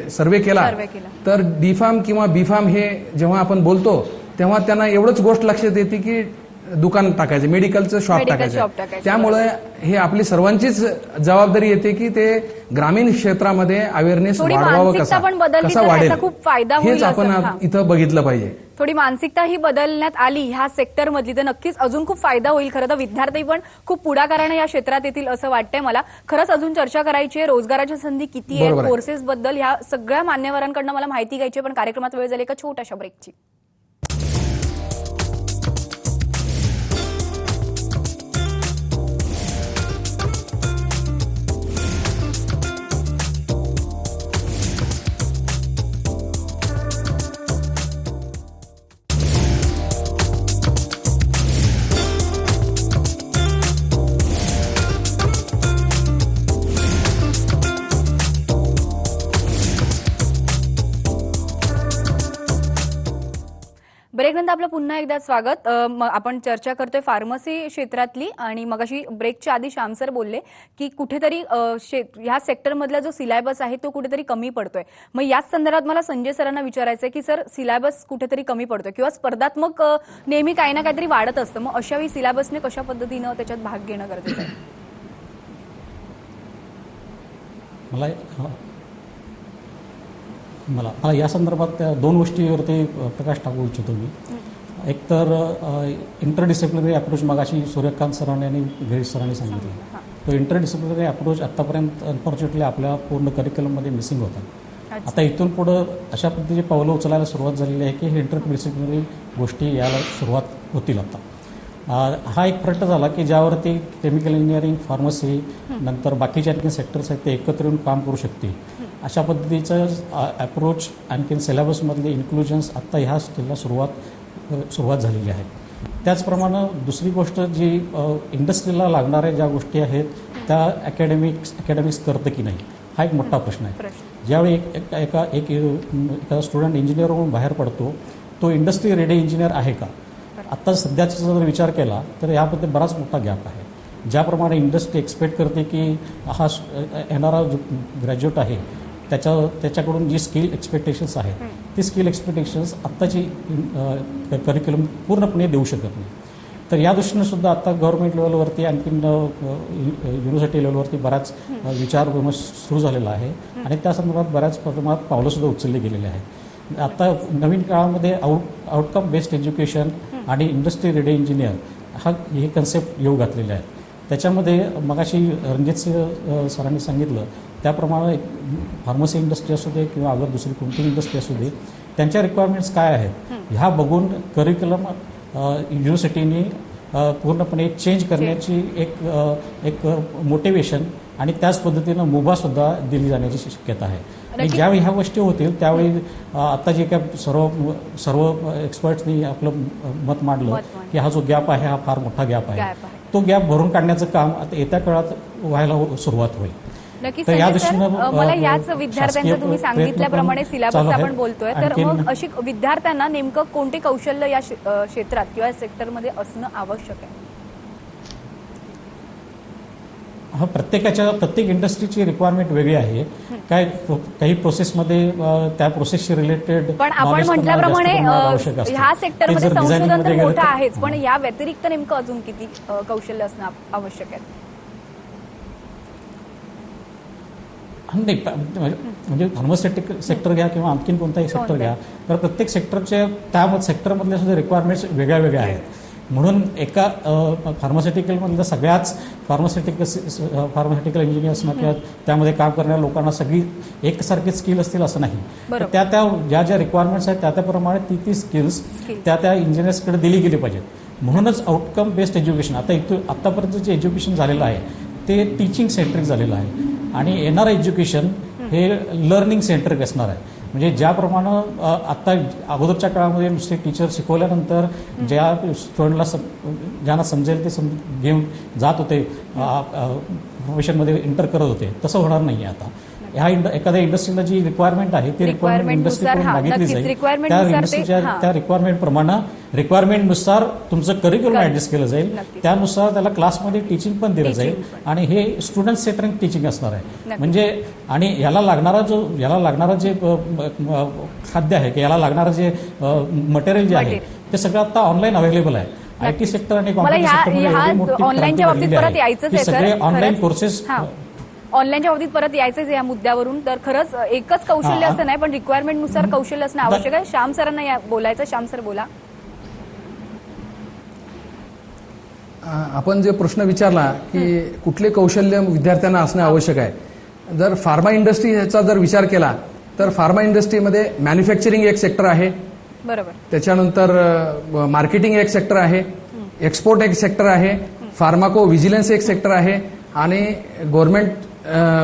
सर्वे केला तर D.Pharm किंवा B.Pharm हे जेव्हा आपण बोलतो तेव्हा त्यांना एवढंच गोष्ट लक्षात येते की दुकान टाकायचं, मेडिकलचं शॉप टाकायचं. त्यामुळे हे आपली सर्वांचीच जबाबदारी येते की ते ग्रामीण क्षेत्रामध्ये अवेअरनेस वाढवावं, कसा वाढेल, खूप फायदा हेच आपण इथं बघितलं पाहिजे. थोडी मानसिकता ही बदलण्यात आली ह्या सेक्टरमधली तर नक्कीच अजून खूप फायदा होईल. खरं तर विद्यार्थी पण खूप पुढाकाराने या क्षेत्रात येतील असं वाटतंय मला. खरंच अजून चर्चा करायची आहे, रोजगाराच्या संधी किती आहेत, कोर्सेस बद्दल ह्या सगळ्या मान्यवरांकडनं मला माहिती घ्यायची, पण कार्यक्रमात वेळ झाली एका छोट्याशा ब्रेकची. ब्रेकनंतर आपलं पुन्हा एकदा स्वागत. आपण चर्चा करतोय फार्मसी क्षेत्रातली आणि मगाशी ब्रेकच्या आधी श्याम सर बोलले की कुठेतरी ह्या सेक्टरमधला जो सिलेबस आहे तो कुठेतरी कमी पडतोय. मग याच संदर्भात मला संजय सरांना विचारायचंय की सर, सिलेबस कुठेतरी कमी पडतोय किंवा स्पर्धात्मक नेहमी काही ना काहीतरी वाढत असतं, मग अशा वेळी सिलेबसने कशा पद्धतीनं त्याच्यात भाग घेणं गरजेचं आहे? मला या संदर्भात त्या 2 गोष्टीवरती प्रकाश टाकू इच्छितो मी. एक तर इंटरडिसिप्लिनरी अप्रोच मगाशी सूर्यकांत सरांनी आणि गिरीश सरांनी सांगितलं. तो इंटरडिसिप्लिनरी अप्रोच आतापर्यंत अनफॉर्च्युनेटली आपल्या पूर्ण करिक्युलममध्ये मिसिंग होता. आता इथून पुढं अशा पद्धतीची पावलं उचलायला सुरुवात झालेली आहे की हे इंटरडिसिप्लिनरी गोष्टी यायला सुरुवात होतील. आता हा एक फ्रंट झाला की ज्यावरती केमिकल इंजिनिअरिंग, फार्मसी, नंतर बाकीचे आणखी सेक्टर्स आहेत ते एकत्र येऊन काम करू शकतील. अशा पद्धतीचं अप्रोच आणखीन सिलेबसमधले इन्क्लुजन्स आत्ता ह्या स्टेजला सुरुवात झालेली आहे. त्याचप्रमाणे दुसरी गोष्ट जी इंडस्ट्रीला लागणाऱ्या ज्या गोष्टी आहेत त्या अकॅडमिक्स करतं की नाही, हा एक मोठा प्रश्न आहे. ज्यावेळी एका स्टुडंट इंजिनियर म्हणून बाहेर पडतो, तो इंडस्ट्री रेडी इंजिनियर आहे का? आत्ता सध्याचा जर विचार केला तर यामध्ये बराच मोठा गॅप आहे. ज्याप्रमाणे इंडस्ट्री एक्सपेक्ट करते की हा येणारा जो ग्रॅज्युएट आहे त्याच्याकडून जी स्किल एक्सपेक्टेशन्स आहेत ती स्किल एक्सपेक्टेशन्स आत्ताची करिक्युलम पूर्णपणे देऊ शकत नाही. तर या दृष्टीने सुद्धा आता गव्हर्नमेंट लेवलवरती आणखीन युनिव्हर्सिटी लेवलवरती बराच विचार विमर्श सुरू झालेला आहे आणि त्या संदर्भात बऱ्याच प्रमाणात पावलंसुद्धा उचलली गेलेली आहेत. आता नवीन काळामध्ये आउटकम बेस्ड एज्युकेशन आणि इंडस्ट्री रेडी इंजिनियर हे कन्सेप्ट येऊ घातलेले आहेत. त्याच्यामध्ये मगाशी रणजित सिंह सरांनी सांगितलं त्याप्रमाणे फार्मसी इंडस्ट्री असू दे किंवा अगर दुसरी कोणतीही इंडस्ट्री असू दे, त्यांच्या रिक्वायरमेंट्स काय आहेत ह्या बघून करिक्युलम युनिव्हर्सिटीनी पूर्णपणे चेंज करण्याची एक मोटिवेशन आणि त्याच पद्धतीनं मुभासुद्धा दिली जाण्याची शक्यता आहे. आणि ज्यावेळी ह्या गोष्टी होतील त्यावेळी आता जे काय सर्व एक्सपर्ट्सनी आपलं मत मांडलं की हा जो गॅप आहे हा फार मोठा गॅप आहे, तो गॅप भरून काढण्याचं काम आता येत्या काळात व्हायला सुरुवात होईल. नक्कीच तर या संजय सर, दृष्टीनं मला याच विद्यार्थ्यांचं तुम्ही सांगितल्याप्रमाणे सिलेबस आपण बोलतोय, तर मग अशी विद्यार्थ्यांना नेमकं कोणते कौशल्य या क्षेत्रात किंवा सेक्टरमध्ये असणं आवश्यक आहे? हा प्रत्येक इंडस्ट्रीची रिक्वायरमेंट वेगळी आहे. काही प्रोसेसमध्ये त्या प्रोसेसशी रिलेटेड पण आपण म्हटल्याप्रमाणे ह्या सेक्टरमध्ये संशोधन तर मोठं आहेच, पण या व्यतिरिक्त नेमकं अजून किती कौशल्य असणं आवश्यक आहे? नाही म्हणजे फार्मास्युटिकल सेक्टर घ्या किंवा आणखीन कोणताही सेक्टर घ्या, तर प्रत्येक सेक्टरच्या त्या सेक्टरमधल्या सुद्धा रिक्वायरमेंट्स वेगळ्या वेगळ्या आहेत. म्हणून एका फार्मास्युटिकलमधल्या सगळ्याच फार्मास्युटिकल इंजिनियर्सना किंवा त्यामध्ये काम करणाऱ्या लोकांना सगळी एकसारखी स्किल असतील असं नाही. त्या ज्या रिक्वायरमेंट्स आहेत त्याप्रमाणे ती स्किल्स त्या इंजिनियर्सकडे दिली गेली पाहिजेत. म्हणूनच आउटकम बेस्ड एज्युकेशन आतापर्यंत जे एज्युकेशन झालेलं आहे ते टीचिंग सेंट्रिक झालेलं आहे आणि येणारं एज्युकेशन हे लर्निंग सेंट्रिक असणार आहे. म्हणजे ज्याप्रमाणे आत्ता अगोदरच्या काळामध्ये नुसते टीचर शिकवल्यानंतर ज्या स्टुडंटला ज्यांना समजेल ते घेऊन जात होते, प्रोफेशनमध्ये एंटर करत होते, तसं होणार नाही आहे आता. ह्या एखाद्या इंडस्ट्रीला जी रिक्वायरमेंट आहे ती रिक्वायरमेंट इंडस्ट्रीकडून मागितली जाईल. त्या इंडस्ट्रीच्या त्या रिक्वायरमेंटनुसार तुमचं करिक्युलम ऍडजस्ट केलं जाईल, त्यानुसार त्याला क्लासमध्ये टीचिंग पण दिलं जाईल आणि हे स्टुडंट सेंटरिंग टीचिंग असणार आहे. म्हणजे आणि याला लागणारा जे खाद्य आहे की याला लागणारं जे मटेरियल जे आहे ते सगळं आता ऑनलाईन अवेलेबल आहे. आयटी सेक्टर आणि कॉम्प्युटर सेक्टरमध्ये सगळे ऑनलाईन कोर्सेस. ऑनलाईनच्या बाबतीत परत यायचंच या मुद्द्यावरून, तर खरंच एकच कौशल्य असं नाही पण रिक्वायरमेंटनुसार कौशल्य असणं आवश्यक आहे. श्याम सरांना बोलायचं. श्याम सर बोला. आपण जे प्रश्न विचारला की कुठले कौशल्य विद्यार्थ्यांना असणं आवश्यक आहे, जर फार्मा इंडस्ट्री ह्याचा जर विचार केला तर फार्मा इंडस्ट्रीमध्ये मॅन्युफॅक्चरिंग एक सेक्टर आहे, बरोबर, त्याच्यानंतर मार्केटिंग एक सेक्टर आहे, एक्सपोर्ट एक सेक्टर आहे, फार्माको व्हिजिलन्स एक सेक्टर आहे आणि गव्हर्नमेंट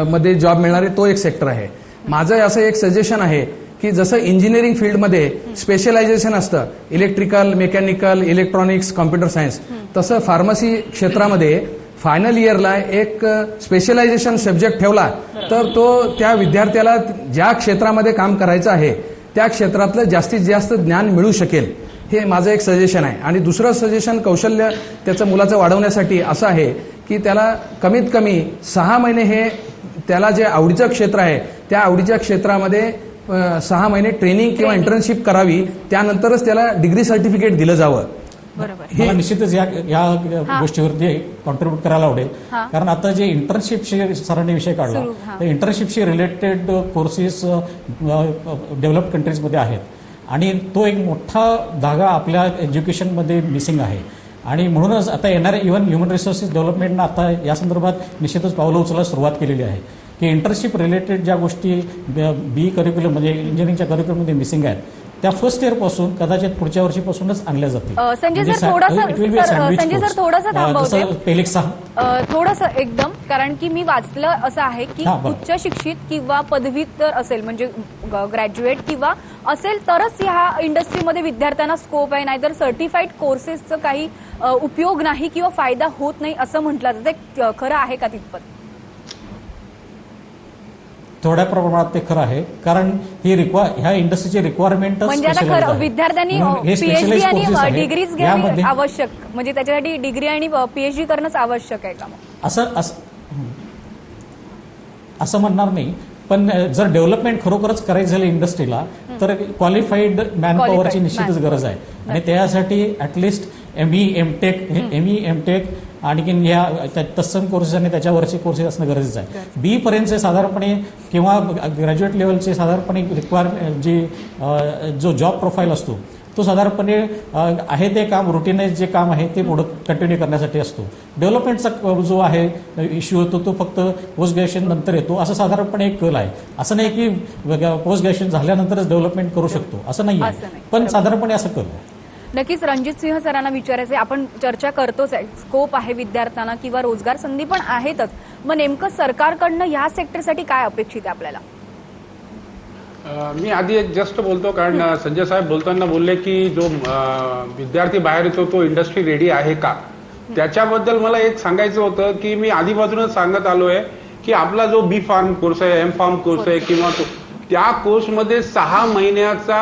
मध्ये जॉब मिळणारे तो एक सेक्टर आहे. माझं असं एक सजेशन आहे की जसं इंजिनिअरिंग फील्डमध्ये स्पेशलायझेशन असतं, electrical, mechanical, electronics, computer science, तसं फार्मसी क्षेत्रामध्ये फायनल इयरला एक स्पेशलायझेशन सब्जेक्ट ठेवला तर तो त्या विद्यार्थ्याला ज्या क्षेत्रामध्ये काम करायचं आहे त्या क्षेत्रातलं जास्तीत जास्त ज्ञान मिळू शकेल. हे माझं एक सजेशन आहे. आणि दुसरं सजेशन कौशल्य त्याचं मुलाचं वाढवण्यासाठी असं आहे की त्याला कमीत कमी 6 महिने हे त्याला जे आवडीचं क्षेत्र आहे त्या आवडीच्या क्षेत्रामध्ये 6 महिने ट्रेनिंग किंवा इंटर्नशिप करावी, त्यानंतरच त्याला डिग्री सर्टिफिकेट दिलं जावं. मला निश्चितच या गोष्टीवरती कॉन्ट्रीब्युट करायला आवडेल. कारण आता जे इंटर्नशिपशी सरांनी विषय काढला तर इंटर्नशिपशी रिलेटेड कोर्सेस डेव्हलप्ड कंट्रीजमध्ये आहेत आणि तो एक मोठा धागा आपल्या एज्युकेशनमध्ये मिसिंग आहे. आणि म्हणूनच आता येणाऱ्या इव्हन ह्युमन रिसोर्सेस डेव्हलपमेंटनं आता या संदर्भात निश्चितच पावलं उचलायला सुरुवात केलेली आहे की इंटर्नशिप रिलेटेड ज्या गोष्टी बी करिक्युलम म्हणजे इंजिनिअरिंगच्या करिक्युलममध्ये मिसिंग आहेत त्या फर्स्ट इयर पासून कदाचित पुढच्या वर्षीपासूनच आणल्या जातील. संजय सर थोडंसं थांबवते थोडंसं एकदम, कारण की मी वाचलं असं आहे की उच्च शिक्षित किंवा पदव्युत्तर असेल म्हणजे ग्रॅज्युएट किंवा असेल तरच ह्या इंडस्ट्रीमध्ये विद्यार्थ्यांना स्कोप आहे, नाहीतर सर्टिफाईड कोर्सेसचं काही उपयोग नाही किंवा फायदा होत नाही असं म्हटलं जातं. ते खरं आहे का तितपत? थोड्या प्रमाणात ते खरं आहे, कारण ही ह्या इंडस्ट्रीची रिक्वायरमेंट म्हणजे आता खरं विद्यार्थ्यांनी पीएचडी आणि डिग्रीज घ्यावी आवश्यक, म्हणजे त्याच्यासाठी डिग्री आणि पीएचडी करणंच आवश्यक आहे का? असं म्हणणार नाही, पण जर डेव्हलपमेंट खरोखरच करायचं झालं इंडस्ट्रीला तर क्वालिफाईड मॅनपॉवरची निश्चितच गरज आहे. आणि त्यासाठी ऍटलिस्ट एमई एमटेक आणखीन या तत्सम कोर्सेस आणि त्याच्यावरचे कोर्सेस असणं गरजेचं आहे. बी पर्यंतचे साधारणपणे किंवा ग्रॅज्युएट लेवलचे साधारणपणे रिक्वायरमेंट जो जॉब प्रोफाईल असतो तो साधारणपणे आहे ते काम रुटीनाइज जे काम आहे ते पुढे कंटिन्यू करण्यासाठी असतो. डेव्हलपमेंटचा जो आहे इश्यू होतो तो फक्त पोस्ट ग्रॅज्युएशन नंतर येतो, असं साधारणपणे एक कल आहे. असं नाही की पोस्ट ग्रॅज्युएशन झाल्यानंतरच डेव्हलपमेंट करू शकतो असं नाही आहे, पण साधारणपणे असं कल आहे. नक्कीच रणजित सिंह सरांना विचारायचे, आपण चर्चा करतोच आहे, स्कोप आहे विद्यार्थ्यांना किंवा रोजगार संधी पण आहेतच, मग नेमकं सरकारकडनं ह्या सेक्टरसाठी काय अपेक्षित आहे आपल्याला? मी आधी एक जस्ट बोलतो, कारण संजय साहेब बोलताना बोलले की जो विद्यार्थी बाहेर येतो तो इंडस्ट्री रेडी आहे का, त्याच्याबद्दल मला एक सांगायचं होतं की मी आधीपासूनच सांगत आलोय की आपला जो बी फार्म कोर्स आहे, एम फार्म कोर्स आहे किंवा त्या कोर्समध्ये 6 महिन्याचा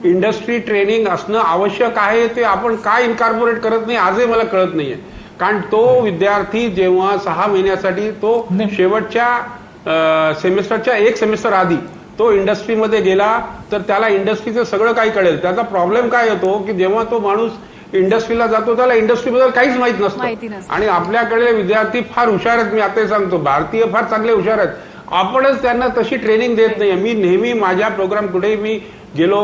इंडस्ट्री ट्रेनिंग असणं आवश्यक आहे. ते आपण काय इन्कॉर्पोरेट करत नाही आजही मला कळत नाहीये. कारण तो विद्यार्थी जेव्हा 6 महिन्यासाठी तो शेवटच्या सेमिस्टरच्या 1 सेमिस्टर आधी तो इंडस्ट्रीमध्ये गेला तर त्याला इंडस्ट्रीचं सगळं काही कळेल. त्याचा प्रॉब्लेम काय येतो की जेव्हा तो माणूस इंडस्ट्रीला जातो त्याला इंडस्ट्रीबद्दल काहीच माहित नसतं. आणि आपल्याकडे विद्यार्थी फार हुशार आहेत, मी आता सांगतो भारतीय फार चांगले हुशार आहेत, आपणच त्यांना तशी ट्रेनिंग देत नाहीये. मी नेहमी माझ्या प्रोग्राम कुठेही मी गेलो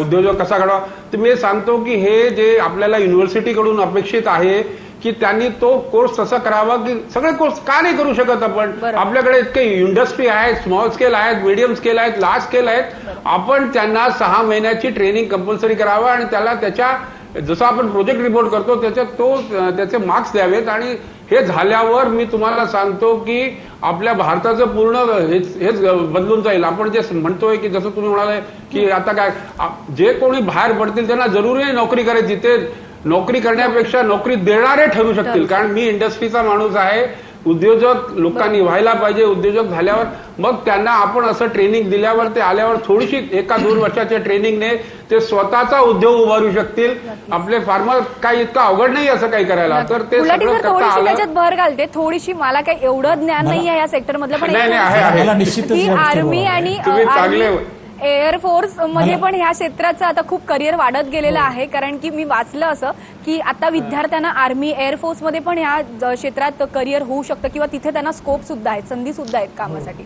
उद्योजक कसा घडावा तर मी सांगतो की हे जे आपल्याला युनिव्हर्सिटीकडून अपेक्षित आहे की त्यांनी तो कोर्स तसा करावा की सगळे कोर्स का नाही करू शकत आपण. आपल्याकडे इतके इंडस्ट्री आहेत, स्मॉल स्केल आहेत, मीडियम स्केल आहेत, लार्ज स्केल आहेत, आपण त्यांना 6 महिन्याची ट्रेनिंग कंपल्सरी करावं आणि त्याला त्याच्या जसं आपण प्रोजेक्ट रिपोर्ट करतो त्याच्यात त्याचे मार्क्स द्यावेत. आणि हे झाल्यावर मी तुम्हाला सांगतो की आपल्या भारताचं पूर्ण हेच बदलून जाईल. आपण जे म्हणतोय की जसं तुम्ही म्हणाले की आता काय जे कोणी बाहेर पडतील त्यांना जरुरी नाही नोकरी करायची, ते नोकरी करण्यापेक्षा नोकरी देणारे ठरू शकतील. कारण मी इंडस्ट्रीचा माणूस आहे, उद्योजक लोकांनी व्हायला पाहिजे. उद्योजक झाल्यावर मग त्यांना आपण असं ट्रेनिंग दिल्यावर ते आल्यावर थोडीशी 1-2 वर्षाच्या ट्रेनिंगने ते स्वतःचा उद्योग उभारू शकतील. आपले फार्मर काही इतकं अवघड नाही असं काही करायला, तर ते सगळं करता आलं. त्याच्यात भर घालते थोडीशी, मला काही एवढं ज्ञान नाही आहे या सेक्टर मधलं, पण निश्चितच आर्मी आणि एअरफोर्स मध्ये पण ह्या क्षेत्राचं आता खूप करिअर वाढत गेलेलं आहे. कारण की मी वाचलं असं की आता विद्यार्थ्यांना आर्मी एअरफोर्स मध्ये पण ह्या क्षेत्रात करिअर होऊ शकतं किंवा तिथे त्यांना स्कोप सुद्धा आहेत, संधी सुद्धा आहेत कामासाठी.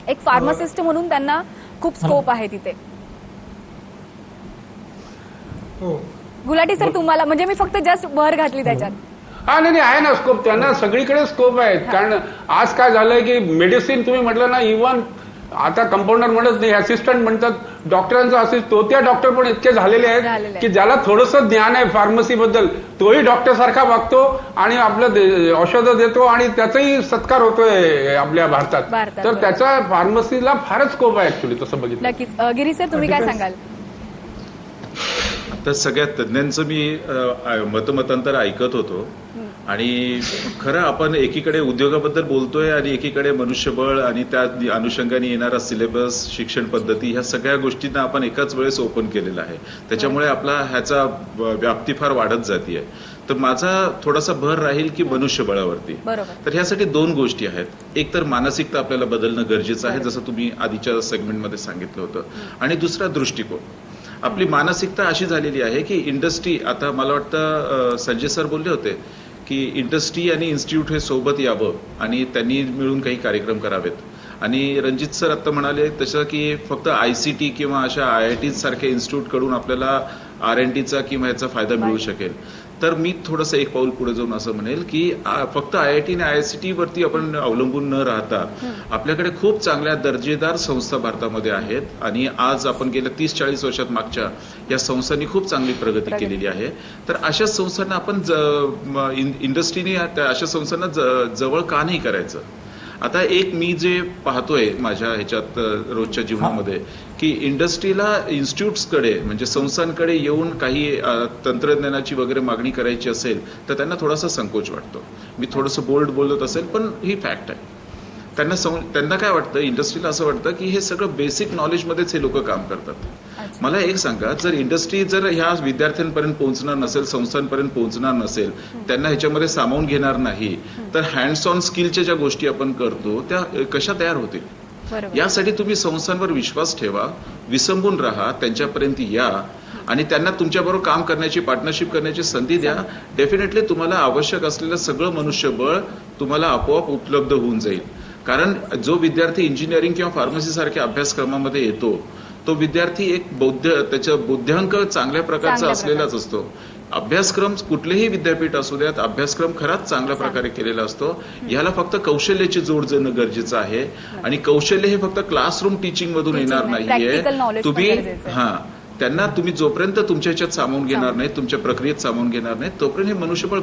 एक फार्मासिस्ट म्हणून त्यांना खूप स्कोप आहे तिथे. गुलाटी सर तुम्हाला, म्हणजे मी फक्त जस्ट भर घातली त्याच्यात. हा नाही आहे ना स्कोप, त्यांना सगळीकडे स्कोप आहेत. कारण आज काय झालंय की मेडिसिन तुम्ही म्हटलं ना, इव्हन आता कंपाऊंडर म्हणत नाही, असिस्टंट म्हणतात, डॉक्टरांचा असिस्टंट, तोत्या डॉक्टर पण इतके झालेले आहेत की ज्याला थोडंसं ज्ञान आहे फार्मसी बद्दल तोही डॉक्टर सारखा वागतो आणि आपलं औषधं देतो आणि त्याचाही सत्कार होतोय आपल्या भारतात. तर त्याचा फार्मसीला फारच स्कोप आहे ऍक्च्युली तसं बघितलं. नक्कीच. गिरीश सर तुम्ही काय सांगाल? तर सगळ्या तज्ज्ञांचं मी मतमतांतर ऐकत होतो आणि खरं आपण एकीकडे उद्योगाबद्दल बोलतोय आणि एकीकडे मनुष्यबळ आणि त्या अनुषंगाने येणारा सिलेबस, शिक्षण पद्धती, ह्या सगळ्या गोष्टींना आपण एकाच वेळेस ओपन केलेला आहे. त्याच्यामुळे आपला ह्याचा व्याप्ती फार वाढत जातीये. तर माझा थोडासा भर राहील की मनुष्यबळावरती. तर ह्यासाठी 2 गोष्टी आहेत. एक तर मानसिकता आपल्याला बदलणं गरजेचं आहे, जसं तुम्ही आधीच्या सेगमेंटमध्ये सांगितलं होतं, आणि दुसरा दृष्टिकोन. आपली मानसिकता अशी झालेली आहे की इंडस्ट्री, आता मला वाटतं संजय सर बोलले होते की इंडस्ट्री आणि इन्स्टिट्यूट हे सोबत यावं आणि त्यांनी मिळून काही कार्यक्रम करावेत. आणि रणजित सर आता म्हणाले तसं की फक्त ICT किंवा अशा IIT सारख्या इन्स्टिट्यूट कडून आपल्याला R&Dचा किंवा ह्याचा फायदा मिळू शकेल. तर मी थोडंसं एक पाऊल पुढे जाऊन असं म्हणेल की फक्त IIT आणि IICT वरती आपण अवलंबून न राहता आपल्याकडे खूप चांगल्या दर्जेदार संस्था भारतामध्ये आहेत. आणि आज आपण गेल्या 30-40 वर्षात मागच्या या संस्थांनी खूप चांगली प्रगती केलेली आहे. तर अशा संस्थांना आपण इंडस्ट्रीने अशा संस्थांना जवळ का नाही करायचं. आता एक मी जे पाहतोय माझ्या ह्याच्यात रोजच्या जीवनामध्ये की इंडस्ट्रीला इन्स्टिट्यूट्सकडे म्हणजे संस्थांकडे येऊन काही तंत्रज्ञानाची वगैरे मागणी करायची असेल तर त्यांना थोडासा संकोच वाटतो. मी थोडंसं बोल्ड बोलत असेल पण ही फॅक्ट आहे. त्यांना काय वाटतं, इंडस्ट्रीला असं वाटतं की हे सगळं बेसिक नॉलेजमध्येच हे लोक काम करतात. मला एक सांगा, जर इंडस्ट्री जर ह्या विद्यार्थ्यांपर्यंत पोहोचणार नसेल, संस्थांपर्यंत पोहोचणार नसेल, त्यांना ह्याच्यामध्ये सामावून घेणार नाही, तर हँड्स ऑन स्किलच्या ज्या गोष्टी आपण करतो त्या कशा तयार होतील. यासाठी तुम्ही संस्थांवर विश्वास ठेवा, विसंबून राहा, त्यांच्यापर्यंत या आणि त्यांना तुमच्याबरोबर काम करण्याची, पार्टनरशिप करण्याची संधी द्या. डेफिनेटली तुम्हाला आवश्यक असलेलं सगळं मनुष्यबळ तुम्हाला आपोआप उपलब्ध होऊन जाईल. कारण जो विद्यार्थी इंजिनिअरिंग किंवा फार्मसी सारख्या अभ्यासक्रमामध्ये येतो तो विद्यार्थी एक त्याचा बुद्ध्यांक चांगल्या प्रकारचा असलेलाच असतो. अभ्यासक्रम कुठलेही विद्यापीठ असू द्यात, अभ्यासक्रम खराच चांगल्या प्रकारे केलेला असतो. याला फक्त कौशल्याची जोड देणं गरजेचं आहे. आणि कौशल्य हे फक्त क्लासरूम टीचिंग मधून येणार नाहीये. त्यांना तुम्ही जोपर्यंत तुमच्या ह्याच्यात सामावून घेणार नाही, तुमच्या प्रक्रियेत सामावून घेणार नाही, तोपर्यंत हे मनुष्यबळ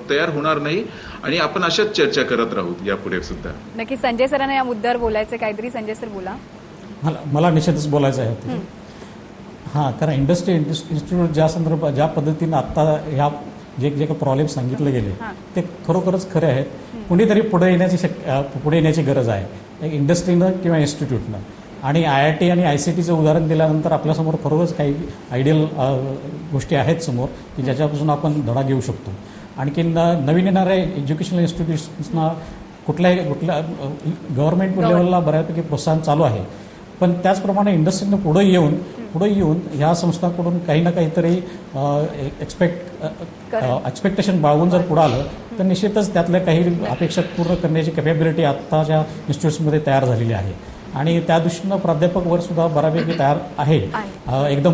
तयार होणार नाही. आणि आपण अशाच चर्चा करत राहू यापुढे सुद्धा. नक्की संजय सरांना या मुद्द्यावर बोलायचं काहीतरी. संजय सर बोला. मला निश्चितच बोलायचं आहे. कारण इंडस्ट्री इन्स्टिट्यूट ज्या पद्धतीनं आता ह्या जे काही प्रॉब्लेम सांगितले गेले ते खरोखरच खरे आहेत. कुणीतरी पुढे येण्याची गरज आहे, इंडस्ट्रीनं किंवा इन्स्टिट्यूटनं. आणि IIT आणि ICTचं उदाहरण दिल्यानंतर आपल्यासमोर खरोखरच काही आयडियल गोष्टी आहेत समोर की ज्याच्यापासून आपण धडा घेऊ शकतो. आणखी नवीन येणाऱ्या एज्युकेशनल इन्स्टिट्यूट्सना कुठल्या गव्हर्नमेंट लेवलला बऱ्यापैकी प्रोत्साहन चालू आहे. पण त्याचप्रमाणे इंडस्ट्रीनं पुढे येऊन ह्या संस्थांकडून काही ना काहीतरी एक्सपेक्टेशन बाळगून जर पुढे आलं तर निश्चितच त्यातल्या काही अपेक्षा पूर्ण करण्याची कॅपॅबिलिटी आत्ताच्या इन्स्टिट्यूट्समध्ये तयार झालेली आहे. आणि त्या दृष्टीनं प्राध्यापक वर्ग सुद्धा बऱ्यापैकी तयार आहे. एकदम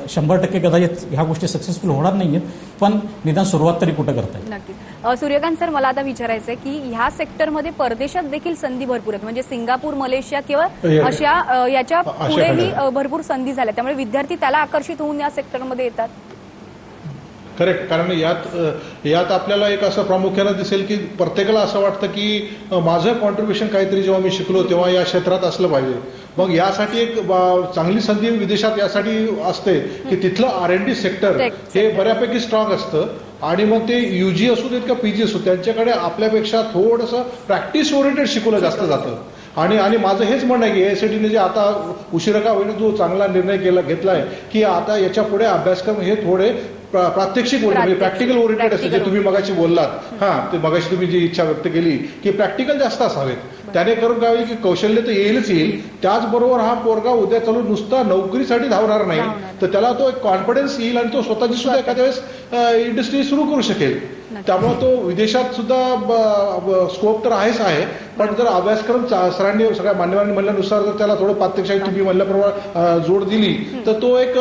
100% कदाचित ह्या गोष्टी सक्सेसफुल होणार नाहीयेत, पण निदान सुरुवात तरी कुठं करताय. नक्कीच. सूर्यकांत सर, मला आता विचारायचं आहे की ह्या सेक्टरमध्ये परदेशात देखील संधी भरपूर आहेत. म्हणजे सिंगापूर, मलेशिया किंवा अशा याच्या पुढेही भरपूर संधी झाल्या, त्यामुळे विद्यार्थी त्याला आकर्षित होऊन या सेक्टरमध्ये येतात. करेक्ट. कारण यात आपल्याला एक असं प्रामुख्याने दिसेल की प्रत्येकाला असं वाटतं की माझं कॉन्ट्रीब्युशन काहीतरी जेव्हा मी शिकलो तेव्हा या क्षेत्रात असलं पाहिजे. मग यासाठी एक चांगली संधी विदेशात यासाठी असते की तिथलं R&D सेक्टर हे बऱ्यापैकी स्ट्रॉंग असतं. आणि मग ते UG असू देत का PG असू, त्यांच्याकडे आपल्यापेक्षा थोडंसं प्रॅक्टिस ओरिएंटेड शिकवलं जास्त जातं. आणि माझं हेच म्हणणं आहे की AICTने जे आता उशिरा का होईना जो चांगला निर्णय घेतलाय की आता याच्या पुढे अभ्यासक्रम हे थोडे प्रात्यक्षिक म्हणजे प्रॅक्टिकल ओरिएंटेड असते. जे तुम्ही मगाशी बोललात, ते मगाशी तुम्ही जी इच्छा व्यक्त केली की प्रॅक्टिकल जास्त असावेत. त्याने करून काय होईल की कौशल्य तर येईलच येईल, त्याचबरोबर हा पोरगा उद्या चालून नुसता नोकरीसाठी धावणार नाही, तर त्याला तो एक कॉन्फिडन्स येईल आणि तो स्वतःची सुद्धा एखाद्या वेळेस इंडस्ट्री सुरू करू शकेल. त्यामुळे तो विदेशात सुद्धा स्कोप तर आहेच आहे. पण जर अभ्यासक्रम सरांनी सगळ्या मान्यवरांनी म्हणल्यानुसार जर त्याला थोडं प्रात्यक्षिक तुम्ही म्हणल्याप्रमाणे जोड दिली तर तो एक